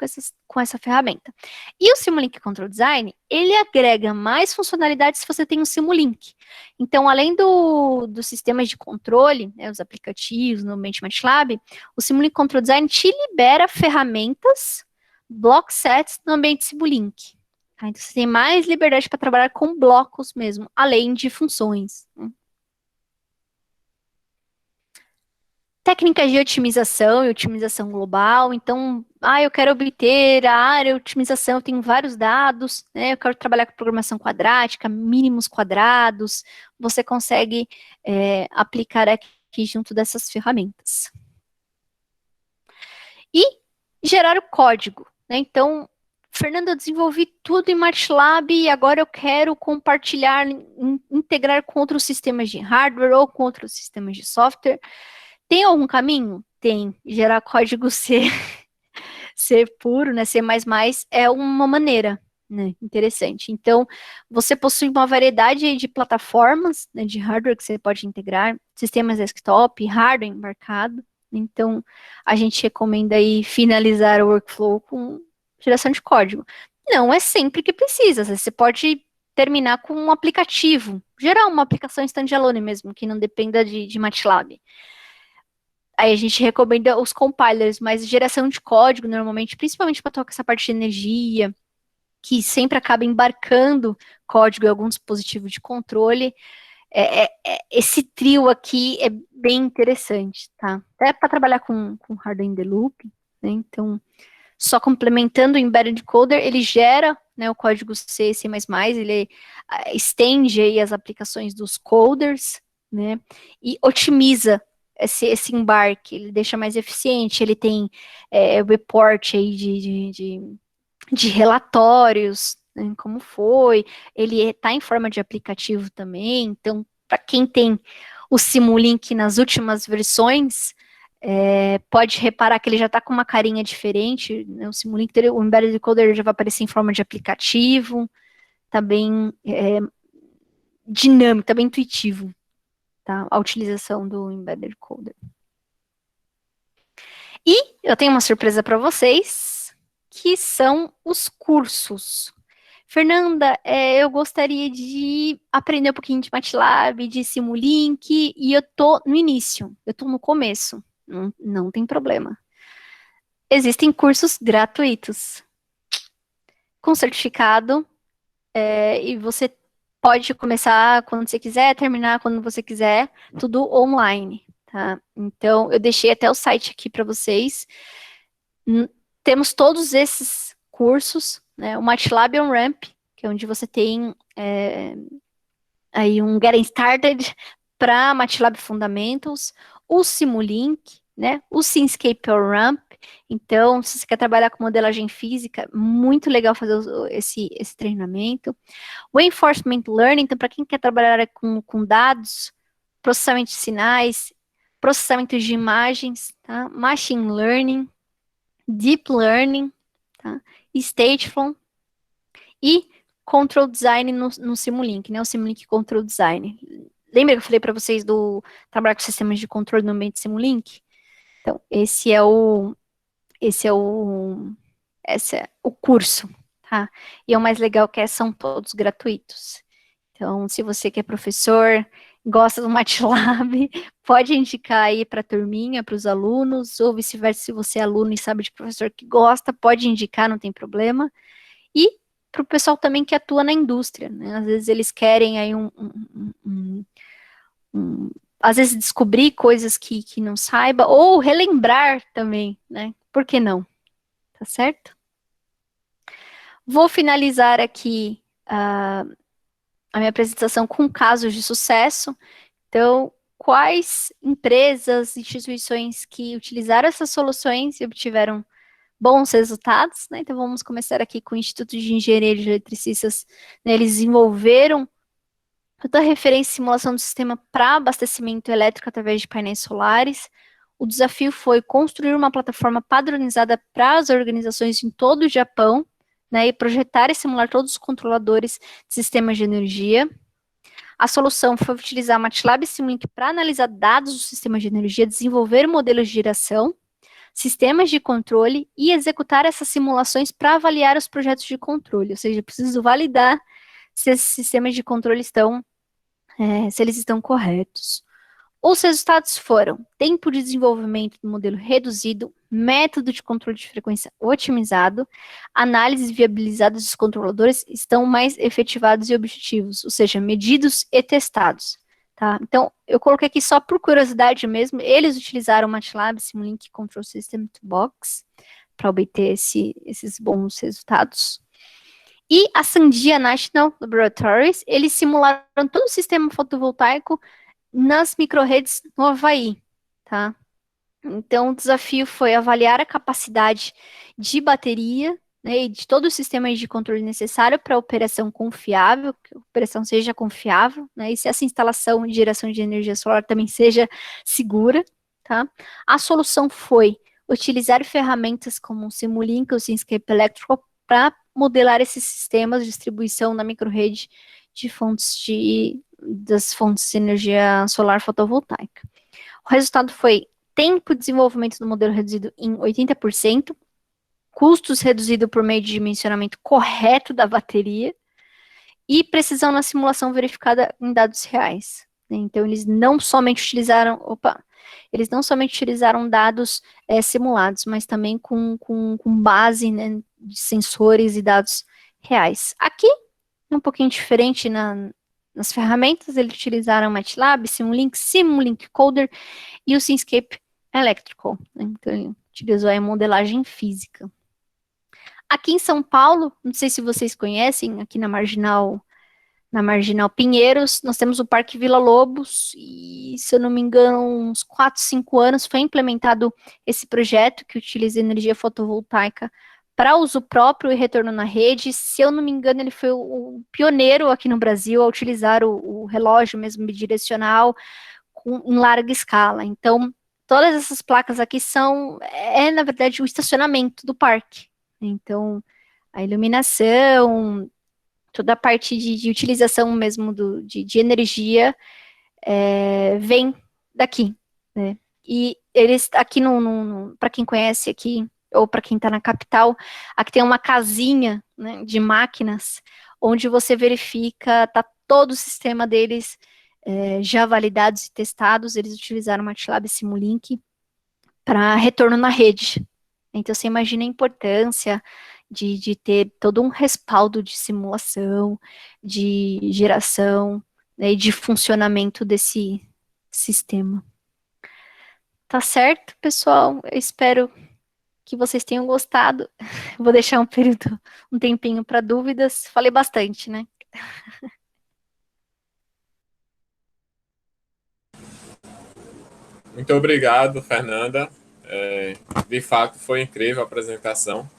com essa ferramenta. E o Simulink Control Design, ele agrega mais funcionalidades se você tem um Simulink. Então, além dos sistemas de controle, né, os aplicativos no ambiente MATLAB, o Simulink Control Design te libera ferramentas, block sets no ambiente Simulink. Tá? Então, você tem mais liberdade para trabalhar com blocos mesmo, além de funções. técnicas de otimização e otimização global. Então, eu quero obter a área de otimização, eu tenho vários dados, né? Eu quero trabalhar com programação quadrática, mínimos quadrados. Você consegue aplicar aqui junto dessas ferramentas. E gerar o código, né? Então, Fernanda, eu desenvolvi tudo em MATLAB e agora eu quero compartilhar, integrar com outros sistemas de hardware ou com outros sistemas de software. Tem algum caminho? Tem. Gerar código C, C puro, né? C++ é uma maneira, né? Interessante. Então, você possui uma variedade de plataformas, né, de hardware que você pode integrar, sistemas desktop, hardware embarcado. Então, a gente recomenda aí finalizar o workflow com geração de código. Não é sempre que precisa. Você pode terminar com um aplicativo, gerar uma aplicação standalone mesmo, que não dependa de MATLAB. Aí a gente recomenda os compilers, mas geração de código, normalmente, principalmente para tocar essa parte de energia, que sempre acaba embarcando código em algum dispositivo de controle. Esse trio aqui é bem interessante, tá? Até para trabalhar com hardware in the loop, né? Então, só complementando o embedded coder, ele gera, né, o código C, C++, ele estende aí as aplicações dos coders, né, e otimiza esse embarque, ele deixa mais eficiente, ele tem report aí de relatórios, né, como foi, ele está em forma de aplicativo também, então, para quem tem o Simulink nas últimas versões, pode reparar que ele já está com uma carinha diferente, né, o Simulink, o Embedded Coder já vai aparecer em forma de aplicativo, está bem dinâmico, está bem intuitivo, tá, a utilização do Embedded Coder. E eu tenho uma surpresa para vocês, que são os cursos. Fernanda, eu gostaria de aprender um pouquinho de MATLAB, de Simulink, e eu tô no início, eu tô no começo, não tem problema. Existem cursos gratuitos, com certificado, e você pode começar quando você quiser, terminar quando você quiser, tudo online, tá? Então, eu deixei até o site aqui para vocês. Temos todos esses cursos, né? O MATLAB On-Ramp, que é onde você tem aí um Getting Started para MATLAB Fundamentals, o Simulink, né? O Simscape On-Ramp. Então, se você quer trabalhar com modelagem física, muito legal fazer esse treinamento. O Reinforcement Learning, então, para quem quer trabalhar com dados, processamento de sinais, processamento de imagens, tá? Machine Learning, Deep Learning, tá? Stateful e Control Design no Simulink, né? O Simulink Control Design. Lembra que eu falei para vocês do trabalhar com sistemas de controle no ambiente Simulink? Então, esse é o curso, tá? E o mais legal que são todos gratuitos. Então, se você que é professor, gosta do MATLAB, pode indicar aí para a turminha, para os alunos, ou vice-versa, se você é aluno e sabe de professor que gosta, pode indicar, não tem problema. E para o pessoal também que atua na indústria, né? Às vezes eles querem aí às vezes descobrir coisas que não saiba, ou relembrar também, né? Por que não? Tá certo? Vou finalizar aqui a minha apresentação com casos de sucesso. Então, quais empresas, instituições que utilizaram essas soluções e obtiveram bons resultados, né? Então, vamos começar aqui com o Instituto de Engenharia de Eletricistas, né? Eles desenvolveram toda a referência e simulação do sistema para abastecimento elétrico através de painéis solares. O desafio foi construir uma plataforma padronizada para as organizações em todo o Japão, né, e projetar e simular todos os controladores de sistemas de energia. A solução foi utilizar MATLAB e Simulink para analisar dados do sistema de energia, desenvolver modelos de geração, sistemas de controle e executar essas simulações para avaliar os projetos de controle, ou seja, preciso validar se esses sistemas de controle se eles estão corretos. Os resultados foram tempo de desenvolvimento do modelo reduzido, método de controle de frequência otimizado, análises viabilizadas dos controladores estão mais efetivados e objetivos, ou seja, medidos e testados. Tá? Então, eu coloquei aqui só por curiosidade mesmo. Eles utilizaram o MATLAB Simulink Control System Toolbox para obter esses bons resultados. E a Sandia National Laboratories, eles simularam todo o sistema fotovoltaico nas microrredes no Havaí, tá? Então, o desafio foi avaliar a capacidade de bateria, né, e de todo o sistema de controle necessário para a operação confiável, que a operação seja confiável, né, e se essa instalação de geração de energia solar também seja segura, tá? A solução foi utilizar ferramentas como o Simulink ou o Simscape Electrical para modelar esses sistemas de distribuição na microrrede de das fontes de energia solar fotovoltaica. O resultado foi tempo de desenvolvimento do modelo reduzido em 80%, custos reduzidos por meio de dimensionamento correto da bateria e precisão na simulação verificada em dados reais. Então, eles não somente utilizaram dados simulados, mas também com base, né, de sensores e dados reais. Aqui, um pouquinho diferente nas ferramentas, eles utilizaram MATLAB, Simulink Coder e o Simscape Electrical. Então, ele utilizou a modelagem física. Aqui em São Paulo, não sei se vocês conhecem, aqui na Marginal Pinheiros, nós temos o Parque Vila Lobos, e se eu não me engano, uns 4, 5 anos foi implementado esse projeto que utiliza energia fotovoltaica para uso próprio e retorno na rede. Se eu não me engano, ele foi o pioneiro aqui no Brasil a utilizar o relógio mesmo bidirecional em larga escala. Então, todas essas placas aqui na verdade, o estacionamento do parque. Então, a iluminação, toda a parte de utilização mesmo de energia vem daqui, né? E eles, aqui para quem conhece aqui, ou para quem está na capital, aqui tem uma casinha, né, de máquinas, onde você verifica, tá todo o sistema deles já validados e testados. Eles utilizaram o MATLAB Simulink para retorno na rede. Então, você imagina a importância de ter todo um respaldo de simulação, de geração, né, e de funcionamento desse sistema. Tá certo, pessoal? Eu espero que vocês tenham gostado. Vou deixar um tempinho para dúvidas. Falei bastante, né?
Muito obrigado, Fernanda. De fato, foi incrível a apresentação.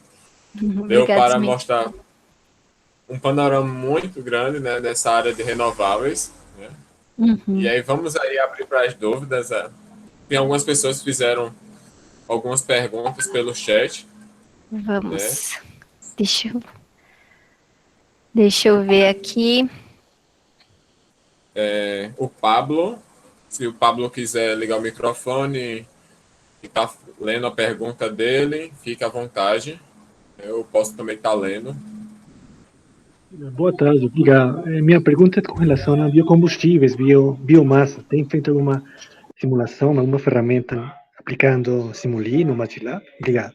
Deu para
Smith.
mostrar um panorama muito grande, né, dessa área de renováveis. Né? E aí vamos aí abrir para as dúvidas. Tem algumas pessoas que fizeram algumas perguntas pelo chat.
Vamos. Né? Deixa eu ver aqui.
O Pablo, se o Pablo quiser ligar o microfone e tá lendo a pergunta dele, fica à vontade. Eu posso também estar lendo.
Boa tarde, obrigado. Minha pergunta é com relação a biocombustíveis, biomassa. Tem feito alguma simulação, alguma ferramenta aplicando Simuli no MATLAB? Obrigado.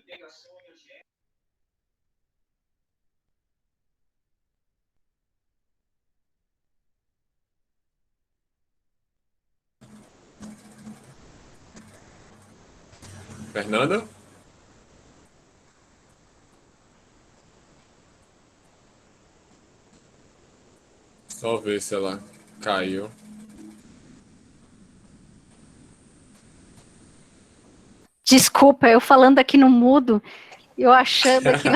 Fernanda? Só ver se ela caiu.
Desculpa, eu falando aqui no mudo, eu achando aqui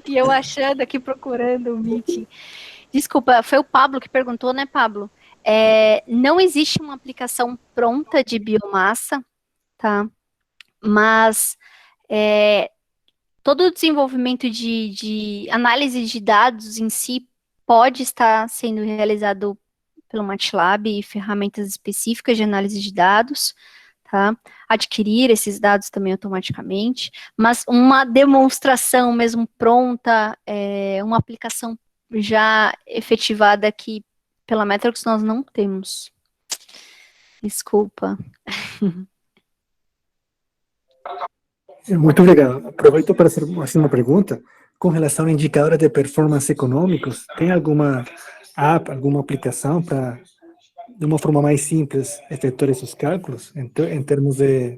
e eu achando aqui procurando o meeting. Desculpa, foi o Pablo que perguntou, né, Pablo? Não existe uma aplicação pronta de biomassa, tá? Mas todo o desenvolvimento de análise de dados em si pode estar sendo realizado pelo MATLAB e ferramentas específicas de análise de dados, tá? Adquirir esses dados também automaticamente, mas uma demonstração mesmo pronta, uma aplicação já efetivada aqui pela Metrix nós não temos. Desculpa.
Muito obrigado. Aproveito para fazer uma pergunta com relação a indicadores de performance econômicos. Tem alguma app, alguma aplicação para de uma forma mais simples, efetuar esses cálculos em termos de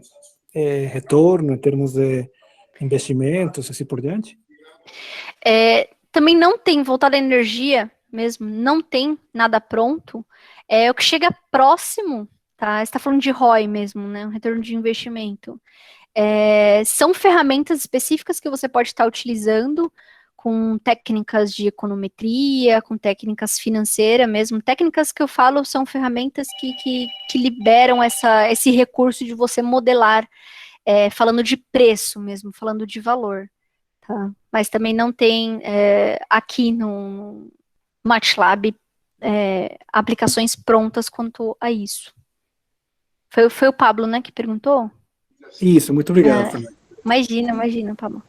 retorno, em termos de investimentos, assim por diante?
Também não tem, voltado à energia mesmo, não tem nada pronto. O que chega próximo, tá? Você está falando de ROI mesmo, né? Um retorno de investimento. São ferramentas específicas que você pode estar utilizando com técnicas de econometria, com técnicas financeiras mesmo. Técnicas que eu falo são ferramentas que liberam esse recurso de você modelar, falando de preço mesmo, falando de valor. Tá? Mas também não tem aqui no MATLAB aplicações prontas quanto a isso. Foi o Pablo, né, que perguntou?
Isso, muito obrigado, Fernando.
Imagina, Pablo.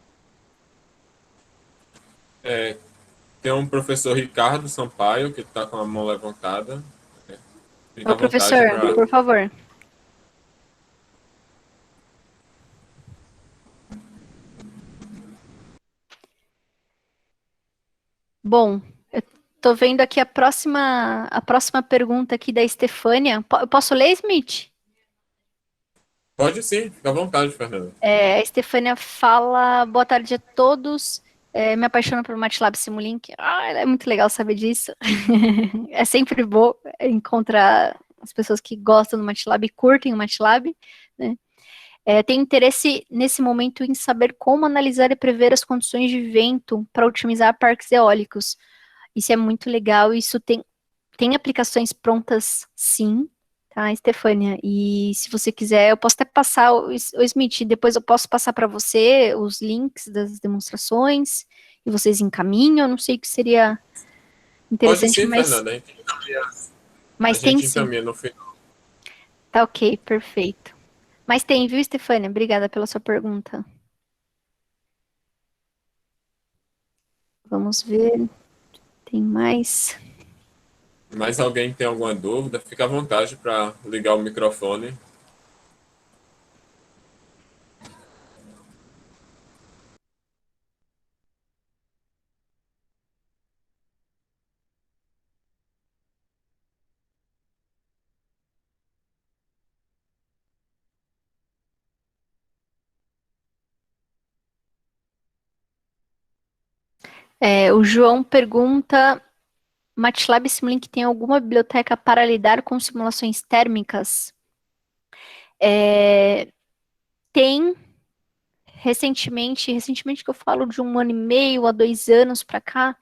Tem um professor Ricardo Sampaio, que está com a mão levantada. Fica
Ô,
à vontade
professor,
para...
por favor. Bom, eu tô vendo aqui a próxima pergunta aqui da Estefânia. Eu posso ler, Smith?
Pode sim, fica à vontade, Fernando.
A Estefânia fala, boa tarde a todos. Me apaixono por MATLAB Simulink. É muito legal saber disso. É sempre bom encontrar as pessoas que gostam do MATLAB e curtem o MATLAB, né? Tenho interesse nesse momento em saber como analisar e prever as condições de vento para otimizar parques eólicos. Isso é muito legal. Isso tem aplicações prontas, sim, tá, Estefânia? E se você quiser, eu posso até passar, o Smith, depois eu posso passar para você os links das demonstrações e vocês encaminham. Eu não sei o que seria
Pode
interessante,
sim,
mas,
Fernando.
mas
A
tem
gente
sim.
encaminha no final.
Tá ok, perfeito. Mas tem, viu, Estefânia? Obrigada pela sua pergunta. Vamos ver. Tem mais.
Mais alguém tem alguma dúvida, fica à vontade para ligar o microfone.
O João pergunta: MATLAB Simulink tem alguma biblioteca para lidar com simulações térmicas? Tem. Recentemente que eu falo de 1 ano e meio a 2 anos para cá,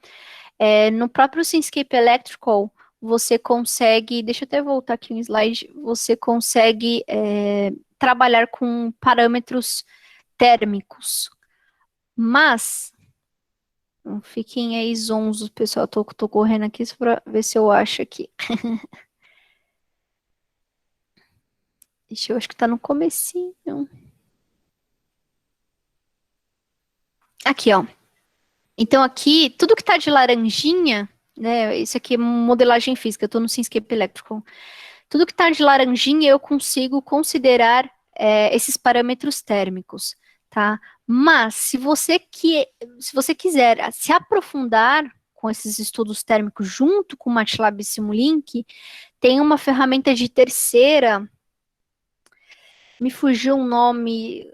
no próprio Simscape Electrical, você consegue, deixa eu até voltar aqui um slide, você consegue trabalhar com parâmetros térmicos, mas não fiquem aí zonzos, pessoal, tô correndo aqui para ver se eu acho aqui. Eu acho que tá no comecinho. Aqui, ó. Então aqui, tudo que tá de laranjinha, né, isso aqui é modelagem física, eu tô no Simscape Electrical. Tudo que tá de laranjinha eu consigo considerar esses parâmetros térmicos, tá? Mas se você quiser se aprofundar com esses estudos térmicos junto com o MATLAB Simulink, tem uma ferramenta de terceira, me fugiu um nome,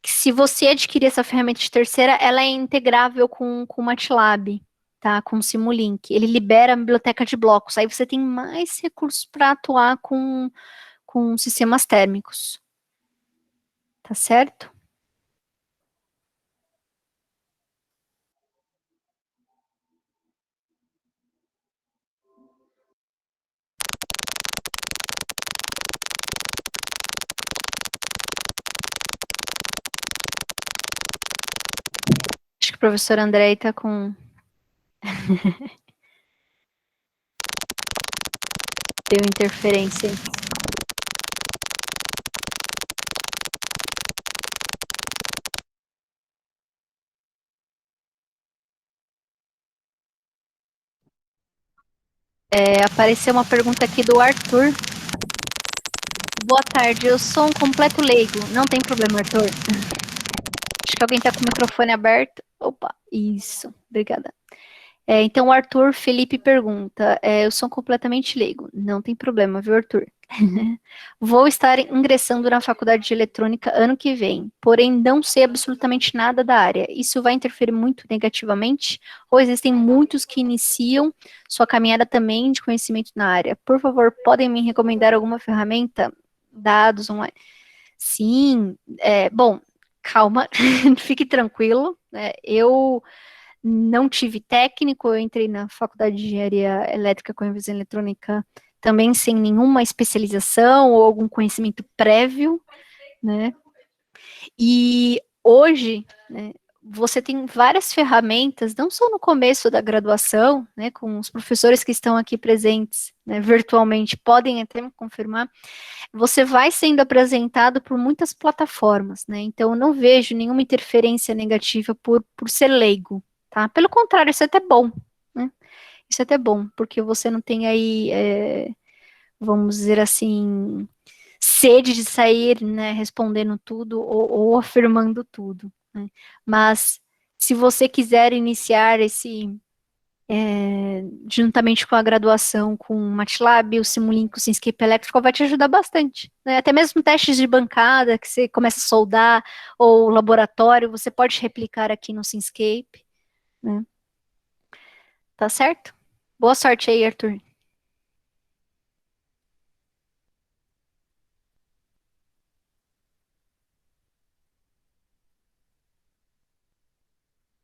se você adquirir essa ferramenta de terceira, ela é integrável com o MATLAB, tá? Com o Simulink. Ele libera a biblioteca de blocos. Aí você tem mais recursos para atuar com sistemas térmicos. Tá certo? Acho que o professor André está com... Deu interferência. Apareceu uma pergunta aqui do Arthur. Boa tarde, eu sou um completo leigo. Não tem problema, Arthur. Acho que alguém está com o microfone aberto. Opa, isso. Obrigada. Então, o Arthur Felipe pergunta, eu sou completamente leigo. Não tem problema, viu, Arthur? Vou estar ingressando na faculdade de eletrônica ano que vem, porém não sei absolutamente nada da área. Isso vai interferir muito negativamente? Ou existem muitos que iniciam sua caminhada também de conhecimento na área? Por favor, podem me recomendar alguma ferramenta? Dados online? Sim, bom, calma, fique tranquilo. Eu não tive técnico, eu entrei na faculdade de engenharia elétrica com ênfase em eletrônica também sem nenhuma especialização ou algum conhecimento prévio, né? E hoje, né, você tem várias ferramentas, não só no começo da graduação, né, com os professores que estão aqui presentes, né, virtualmente, podem até me confirmar, você vai sendo apresentado por muitas plataformas, né, então eu não vejo nenhuma interferência negativa por ser leigo, tá? Pelo contrário, isso é até bom, né? Isso é até bom, porque você não tem aí, vamos dizer assim, sede de sair, né, respondendo tudo ou afirmando tudo, né? Mas se você quiser iniciar juntamente com a graduação, com o MATLAB, o Simulink, o Simscape Elétrico, vai te ajudar bastante, né? Até mesmo testes de bancada, que você começa a soldar, ou laboratório, você pode replicar aqui no Simscape, né? Tá certo? Boa sorte aí, Arthur.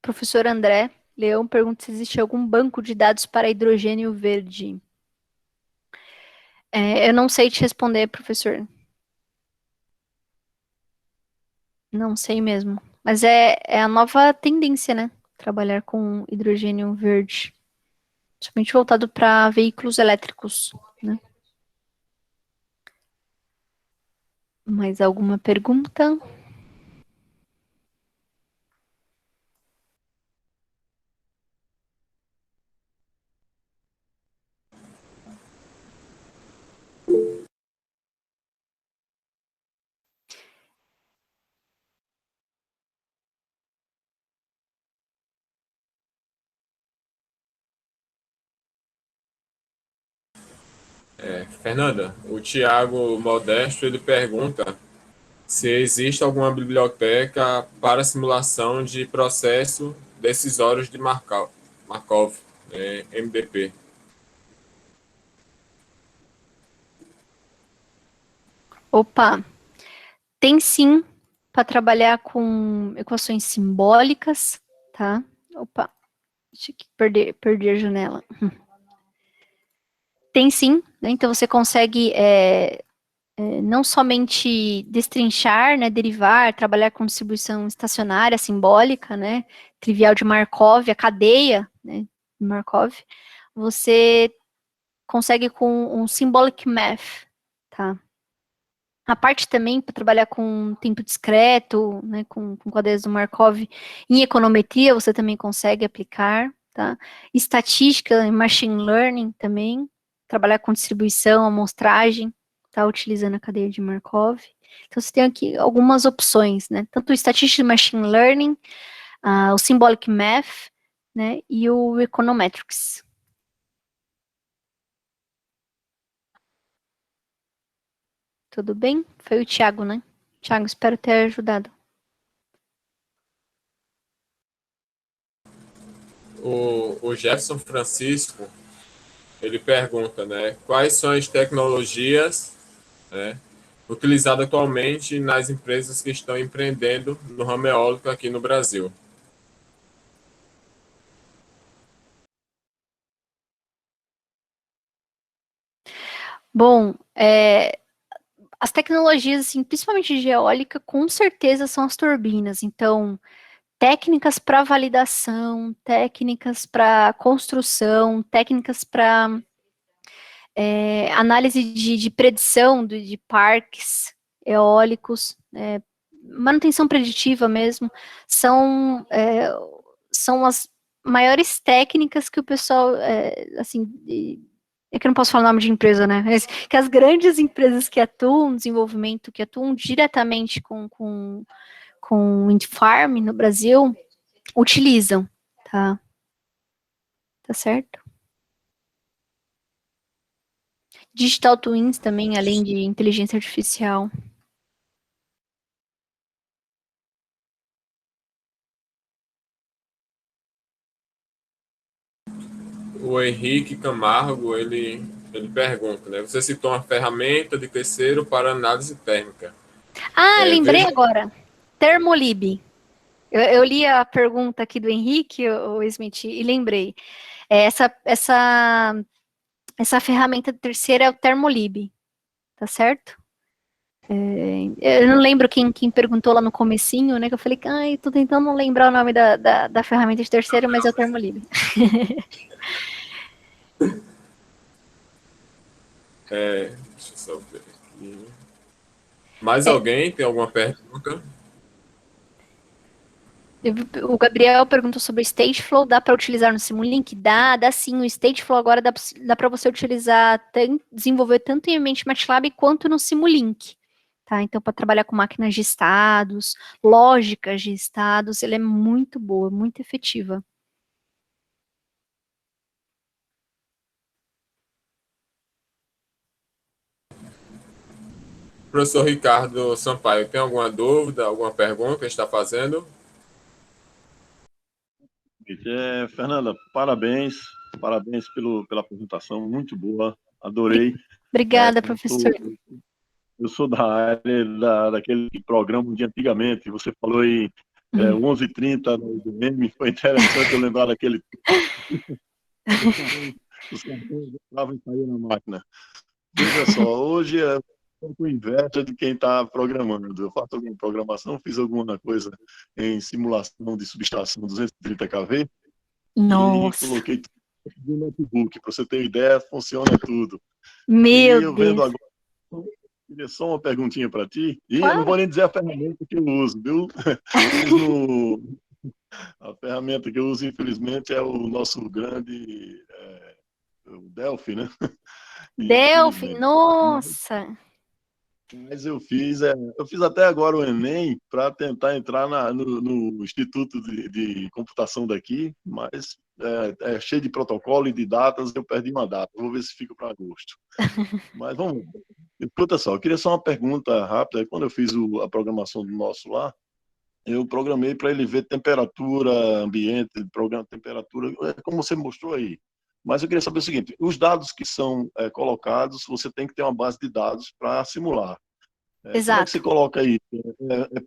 Professor André Leão pergunta se existe algum banco de dados para hidrogênio verde. Eu não sei te responder, professor. Não sei mesmo. Mas é a nova tendência, né? Trabalhar com hidrogênio verde. Somente voltado para veículos elétricos, né? Mais alguma pergunta?
Fernanda, o Tiago Modesto ele pergunta se existe alguma biblioteca para simulação de processo decisórios de Markov, MDP.
Opa, tem sim para trabalhar com equações simbólicas, tá? Opa, deixa eu perder a janela. Tem sim, né? Então você consegue não somente destrinchar, né, derivar, trabalhar com distribuição estacionária, simbólica, né, trivial de Markov, a cadeia, né, de Markov, você consegue com um symbolic math, tá? A parte também para trabalhar com tempo discreto, né, com cadeias do Markov, em econometria você também consegue aplicar, tá? Estatística e machine learning também, trabalhar com distribuição, amostragem, tá? Utilizando a cadeia de Markov. Então você tem aqui algumas opções, né? Tanto o estatística e machine learning, o symbolic math, né, e o econometrics. Tudo bem? Foi o Thiago, né? Thiago, espero ter ajudado.
O Jefferson Francisco ele pergunta, né, quais são as tecnologias, né, utilizadas atualmente nas empresas que estão empreendendo no ramo eólico aqui no Brasil.
Bom, as tecnologias, assim, principalmente de eólica, com certeza são as turbinas. Então, técnicas para validação, técnicas para construção, técnicas para análise de predição de parques eólicos, manutenção preditiva mesmo, são, são as maiores técnicas que o pessoal, assim, é que eu não posso falar o nome de empresa, né? Mas que as grandes empresas que atuam no desenvolvimento, que atuam diretamente com wind farm no Brasil, utilizam, tá? tá certo? Digital Twins também, além de inteligência artificial.
O Henrique Camargo, ele pergunta, né? Você citou uma ferramenta de terceiro para análise térmica.
Lembrei agora. Thermolib. Eu li a pergunta aqui do Henrique, o Smith, e lembrei. Essa ferramenta terceira é o Thermolib, tá certo? Eu não lembro quem perguntou lá no comecinho, né? Que eu falei, tô tentando lembrar o nome da ferramenta de terceira, mas é o Thermolib.
Deixa eu só ver aqui. Mais alguém tem alguma pergunta?
O Gabriel perguntou sobre o Stateflow, dá para utilizar no Simulink? Dá sim. O Stateflow agora dá para você utilizar, desenvolver tanto em ambiente MATLAB quanto no Simulink. Tá? Então, para trabalhar com máquinas de estados, lógicas de estados, ele é muito boa, muito efetiva.
Professor Ricardo Sampaio, tem alguma dúvida, alguma pergunta que está fazendo?
Fernanda, parabéns pela apresentação, muito boa, adorei.
Obrigada, professor.
Eu sou da área daquele programa de antigamente, você falou aí 11h30 no IBM, foi interessante eu lembrar daquele... Os cartões entravam e saíam na máquina. Veja só, hoje estou com inveja de quem está programando. Eu faço alguma programação, fiz alguma coisa em simulação de subestação 230 kV,
Nossa.
e coloquei tudo no notebook. Para você ter ideia, funciona tudo.
Meu
eu
Deus.
Vendo agora, queria só uma perguntinha para ti. E
claro.
Eu não vou nem dizer a ferramenta que eu uso, viu? A ferramenta que eu uso, infelizmente, é o nosso grande o Delphi, né?
Delphi, nossa!
Mas eu fiz até agora o Enem para tentar entrar no Instituto de Computação daqui, mas é cheio de protocolo e de datas, eu perdi uma data. Vou ver se fica para agosto. Mas vamos. Escuta só, eu queria só uma pergunta rápida. Quando eu fiz a programação do nosso lá, eu programei para ele ver temperatura, ambiente, programa temperatura, como você mostrou aí. Mas eu queria saber o seguinte, os dados que são colocados, você tem que ter uma base de dados para simular.
Exato.
Como é que você coloca aí?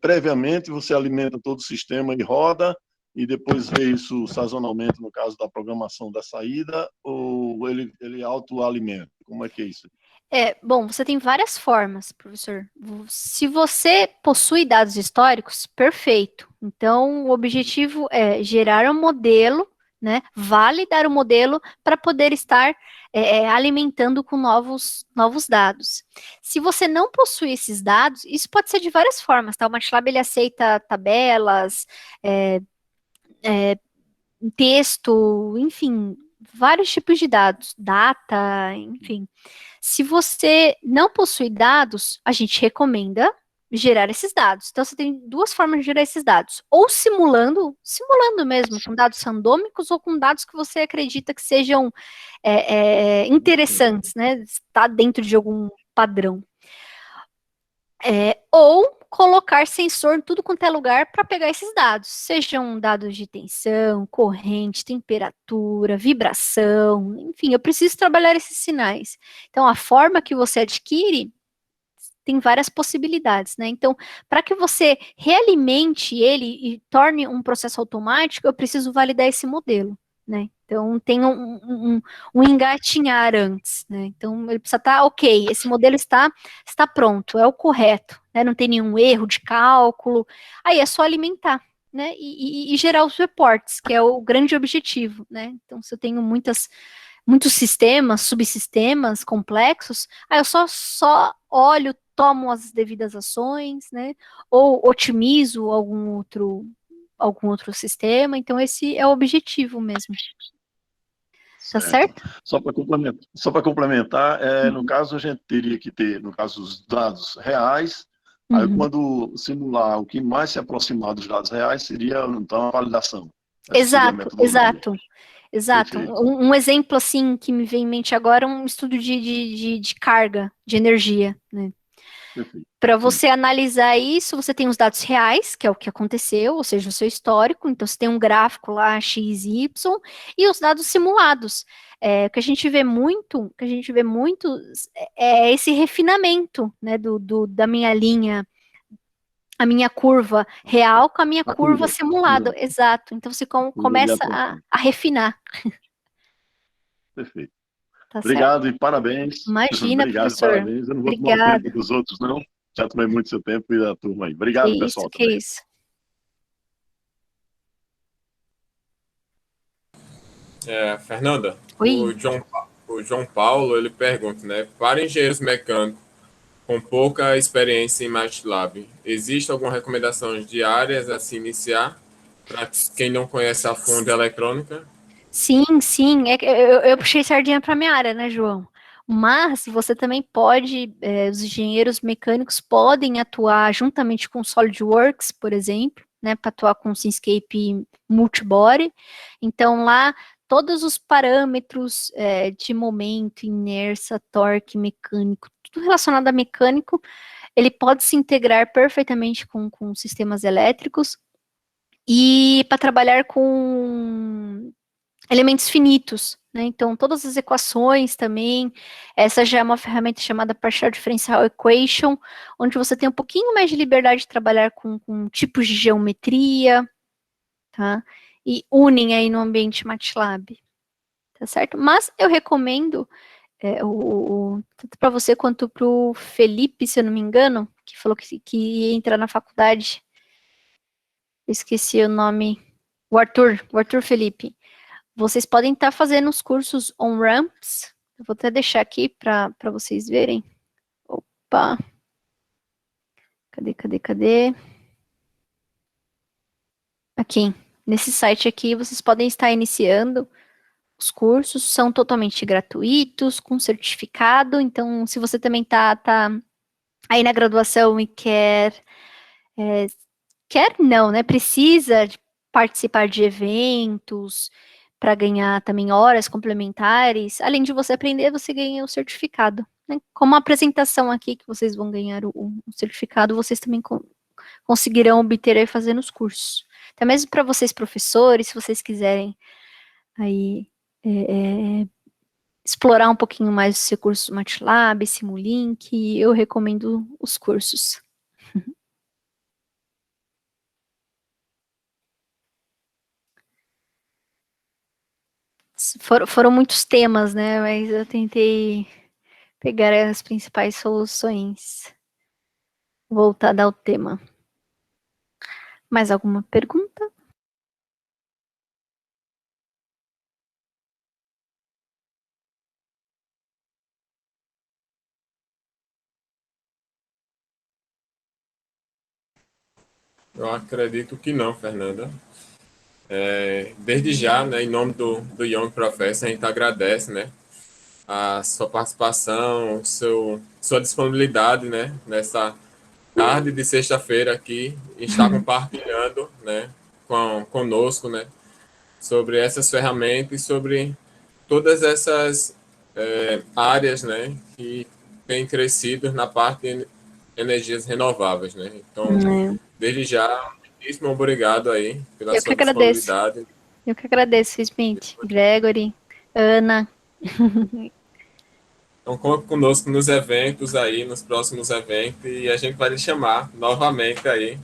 Previamente você alimenta todo o sistema e roda, e depois vê isso sazonalmente, no caso da programação da saída, ou ele autoalimenta? Como é que é isso?
Bom, você tem várias formas, professor. Se você possui dados históricos, perfeito. Então, o objetivo é gerar um modelo, né, validar o modelo para poder estar alimentando com novos dados. Se você não possui esses dados, isso pode ser de várias formas, tá? O MATLAB, ele aceita tabelas, texto, enfim, vários tipos de dados, data, enfim. Se você não possui dados, a gente recomenda gerar esses dados. Então, você tem duas formas de gerar esses dados. Ou simulando mesmo, com dados randômicos, ou com dados que você acredita que sejam interessantes, né? Está dentro de algum padrão. Ou colocar sensor em tudo quanto é lugar para pegar esses dados, sejam dados de tensão, corrente, temperatura, vibração, enfim, eu preciso trabalhar esses sinais. Então, a forma que você adquire tem várias possibilidades, né? Então, para que você realimente ele e torne um processo automático, eu preciso validar esse modelo, né? Então, tem um engatinhar antes, né? Então, ele precisa estar, ok, esse modelo está pronto, é o correto, né? Não tem nenhum erro de cálculo, aí é só alimentar, né? E gerar os reports, que é o grande objetivo, né? Então, se eu tenho muitos sistemas, subsistemas complexos, aí eu só olho, tomo as devidas ações, né? Ou otimizo algum outro sistema. Então, esse é o objetivo mesmo. Tá certo?
Só para complementar, no caso, a gente teria que ter, no caso, os dados reais. Aí, quando simular o que mais se aproximar dos dados reais, seria, então, a validação.
Exato. Exato. Um exemplo, assim, que me vem em mente agora é um estudo de carga, de energia, né? Para você analisar isso, você tem os dados reais, que é o que aconteceu, ou seja, o seu histórico, então você tem um gráfico lá, X, Y, e os dados simulados. O que a gente vê muito, é esse refinamento, né, da minha linha, a minha curva real com a minha curva simulada. Exato. Então você começa a refinar.
Perfeito.
Tá
Obrigado
certo?
e parabéns.
Imagina,
Obrigado e
professor.
parabéns. Eu não vou tomar o tempo dos outros, não. Já tomei muito seu tempo e da turma aí. Obrigado, pessoal.
Que isso.
Fernanda,
Oi.
o João Paulo, ele pergunta, né? Para engenheiros mecânicos com pouca experiência em MATLAB, existe alguma recomendação de áreas a se iniciar para quem não conhece a fundo a eletrônica?
Sim. Eu puxei sardinha para minha área, né, João? Mas você também pode, os engenheiros mecânicos podem atuar juntamente com SolidWorks, por exemplo, né, para atuar com Simscape Multibody. Então, lá, todos os parâmetros de momento, inércia, torque, mecânico, tudo relacionado a mecânico, ele pode se integrar perfeitamente com sistemas elétricos e para trabalhar com elementos finitos, né? Então, todas as equações também, essa já é uma ferramenta chamada Partial Differential Equation, onde você tem um pouquinho mais de liberdade de trabalhar com tipos de geometria, tá? E unem aí no ambiente MATLAB, tá certo? Mas eu recomendo, tanto para você quanto para o Felipe, se eu não me engano, que falou que ia entrar na faculdade, eu esqueci o nome, o Arthur Felipe. Vocês podem estar fazendo os cursos on-ramps. Eu vou até deixar aqui para vocês verem. Opa! Cadê? Aqui. Nesse site aqui, vocês podem estar iniciando os cursos. São totalmente gratuitos, com certificado. Então, se você também tá aí na graduação e quer não, né? Precisa de participar de eventos, para ganhar também horas complementares. Além de você aprender, você ganha o certificado. Né? Como a apresentação aqui, que vocês vão ganhar o certificado, vocês também conseguirão obter aí fazendo os cursos. Até mesmo para vocês, professores, se vocês quiserem aí explorar um pouquinho mais os recursos do MATLAB, Simulink, eu recomendo os cursos. Foram muitos temas, né? Mas eu tentei pegar as principais soluções voltada ao tema. Mais alguma pergunta?
Eu acredito que não, Fernanda. Desde já, né, em nome do Young Professor, a gente agradece, né, a sua participação, sua disponibilidade, né, nessa tarde de sexta-feira aqui, estar compartilhando, né, conosco, né, sobre essas ferramentas e sobre todas essas áreas, né, que têm crescido na parte de energias renováveis, né. Então, desde já, muitíssimo obrigado aí pela sua disponibilidade.
Eu que agradeço, Smith, Gregory, Ana.
Então, conta conosco nos eventos aí, nos próximos eventos, e a gente vai lhe chamar novamente aí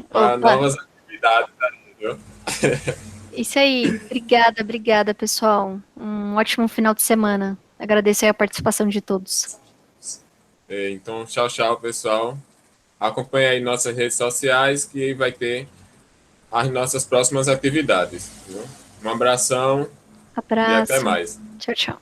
para novas atividades aí, viu?
Isso aí, obrigada, pessoal. Um ótimo final de semana. Agradeço aí a participação de todos.
Então, tchau, pessoal. Acompanhe aí nossas redes sociais, que vai ter as nossas próximas atividades. Viu? Um abração.
Abraço.
E até mais.
Tchau.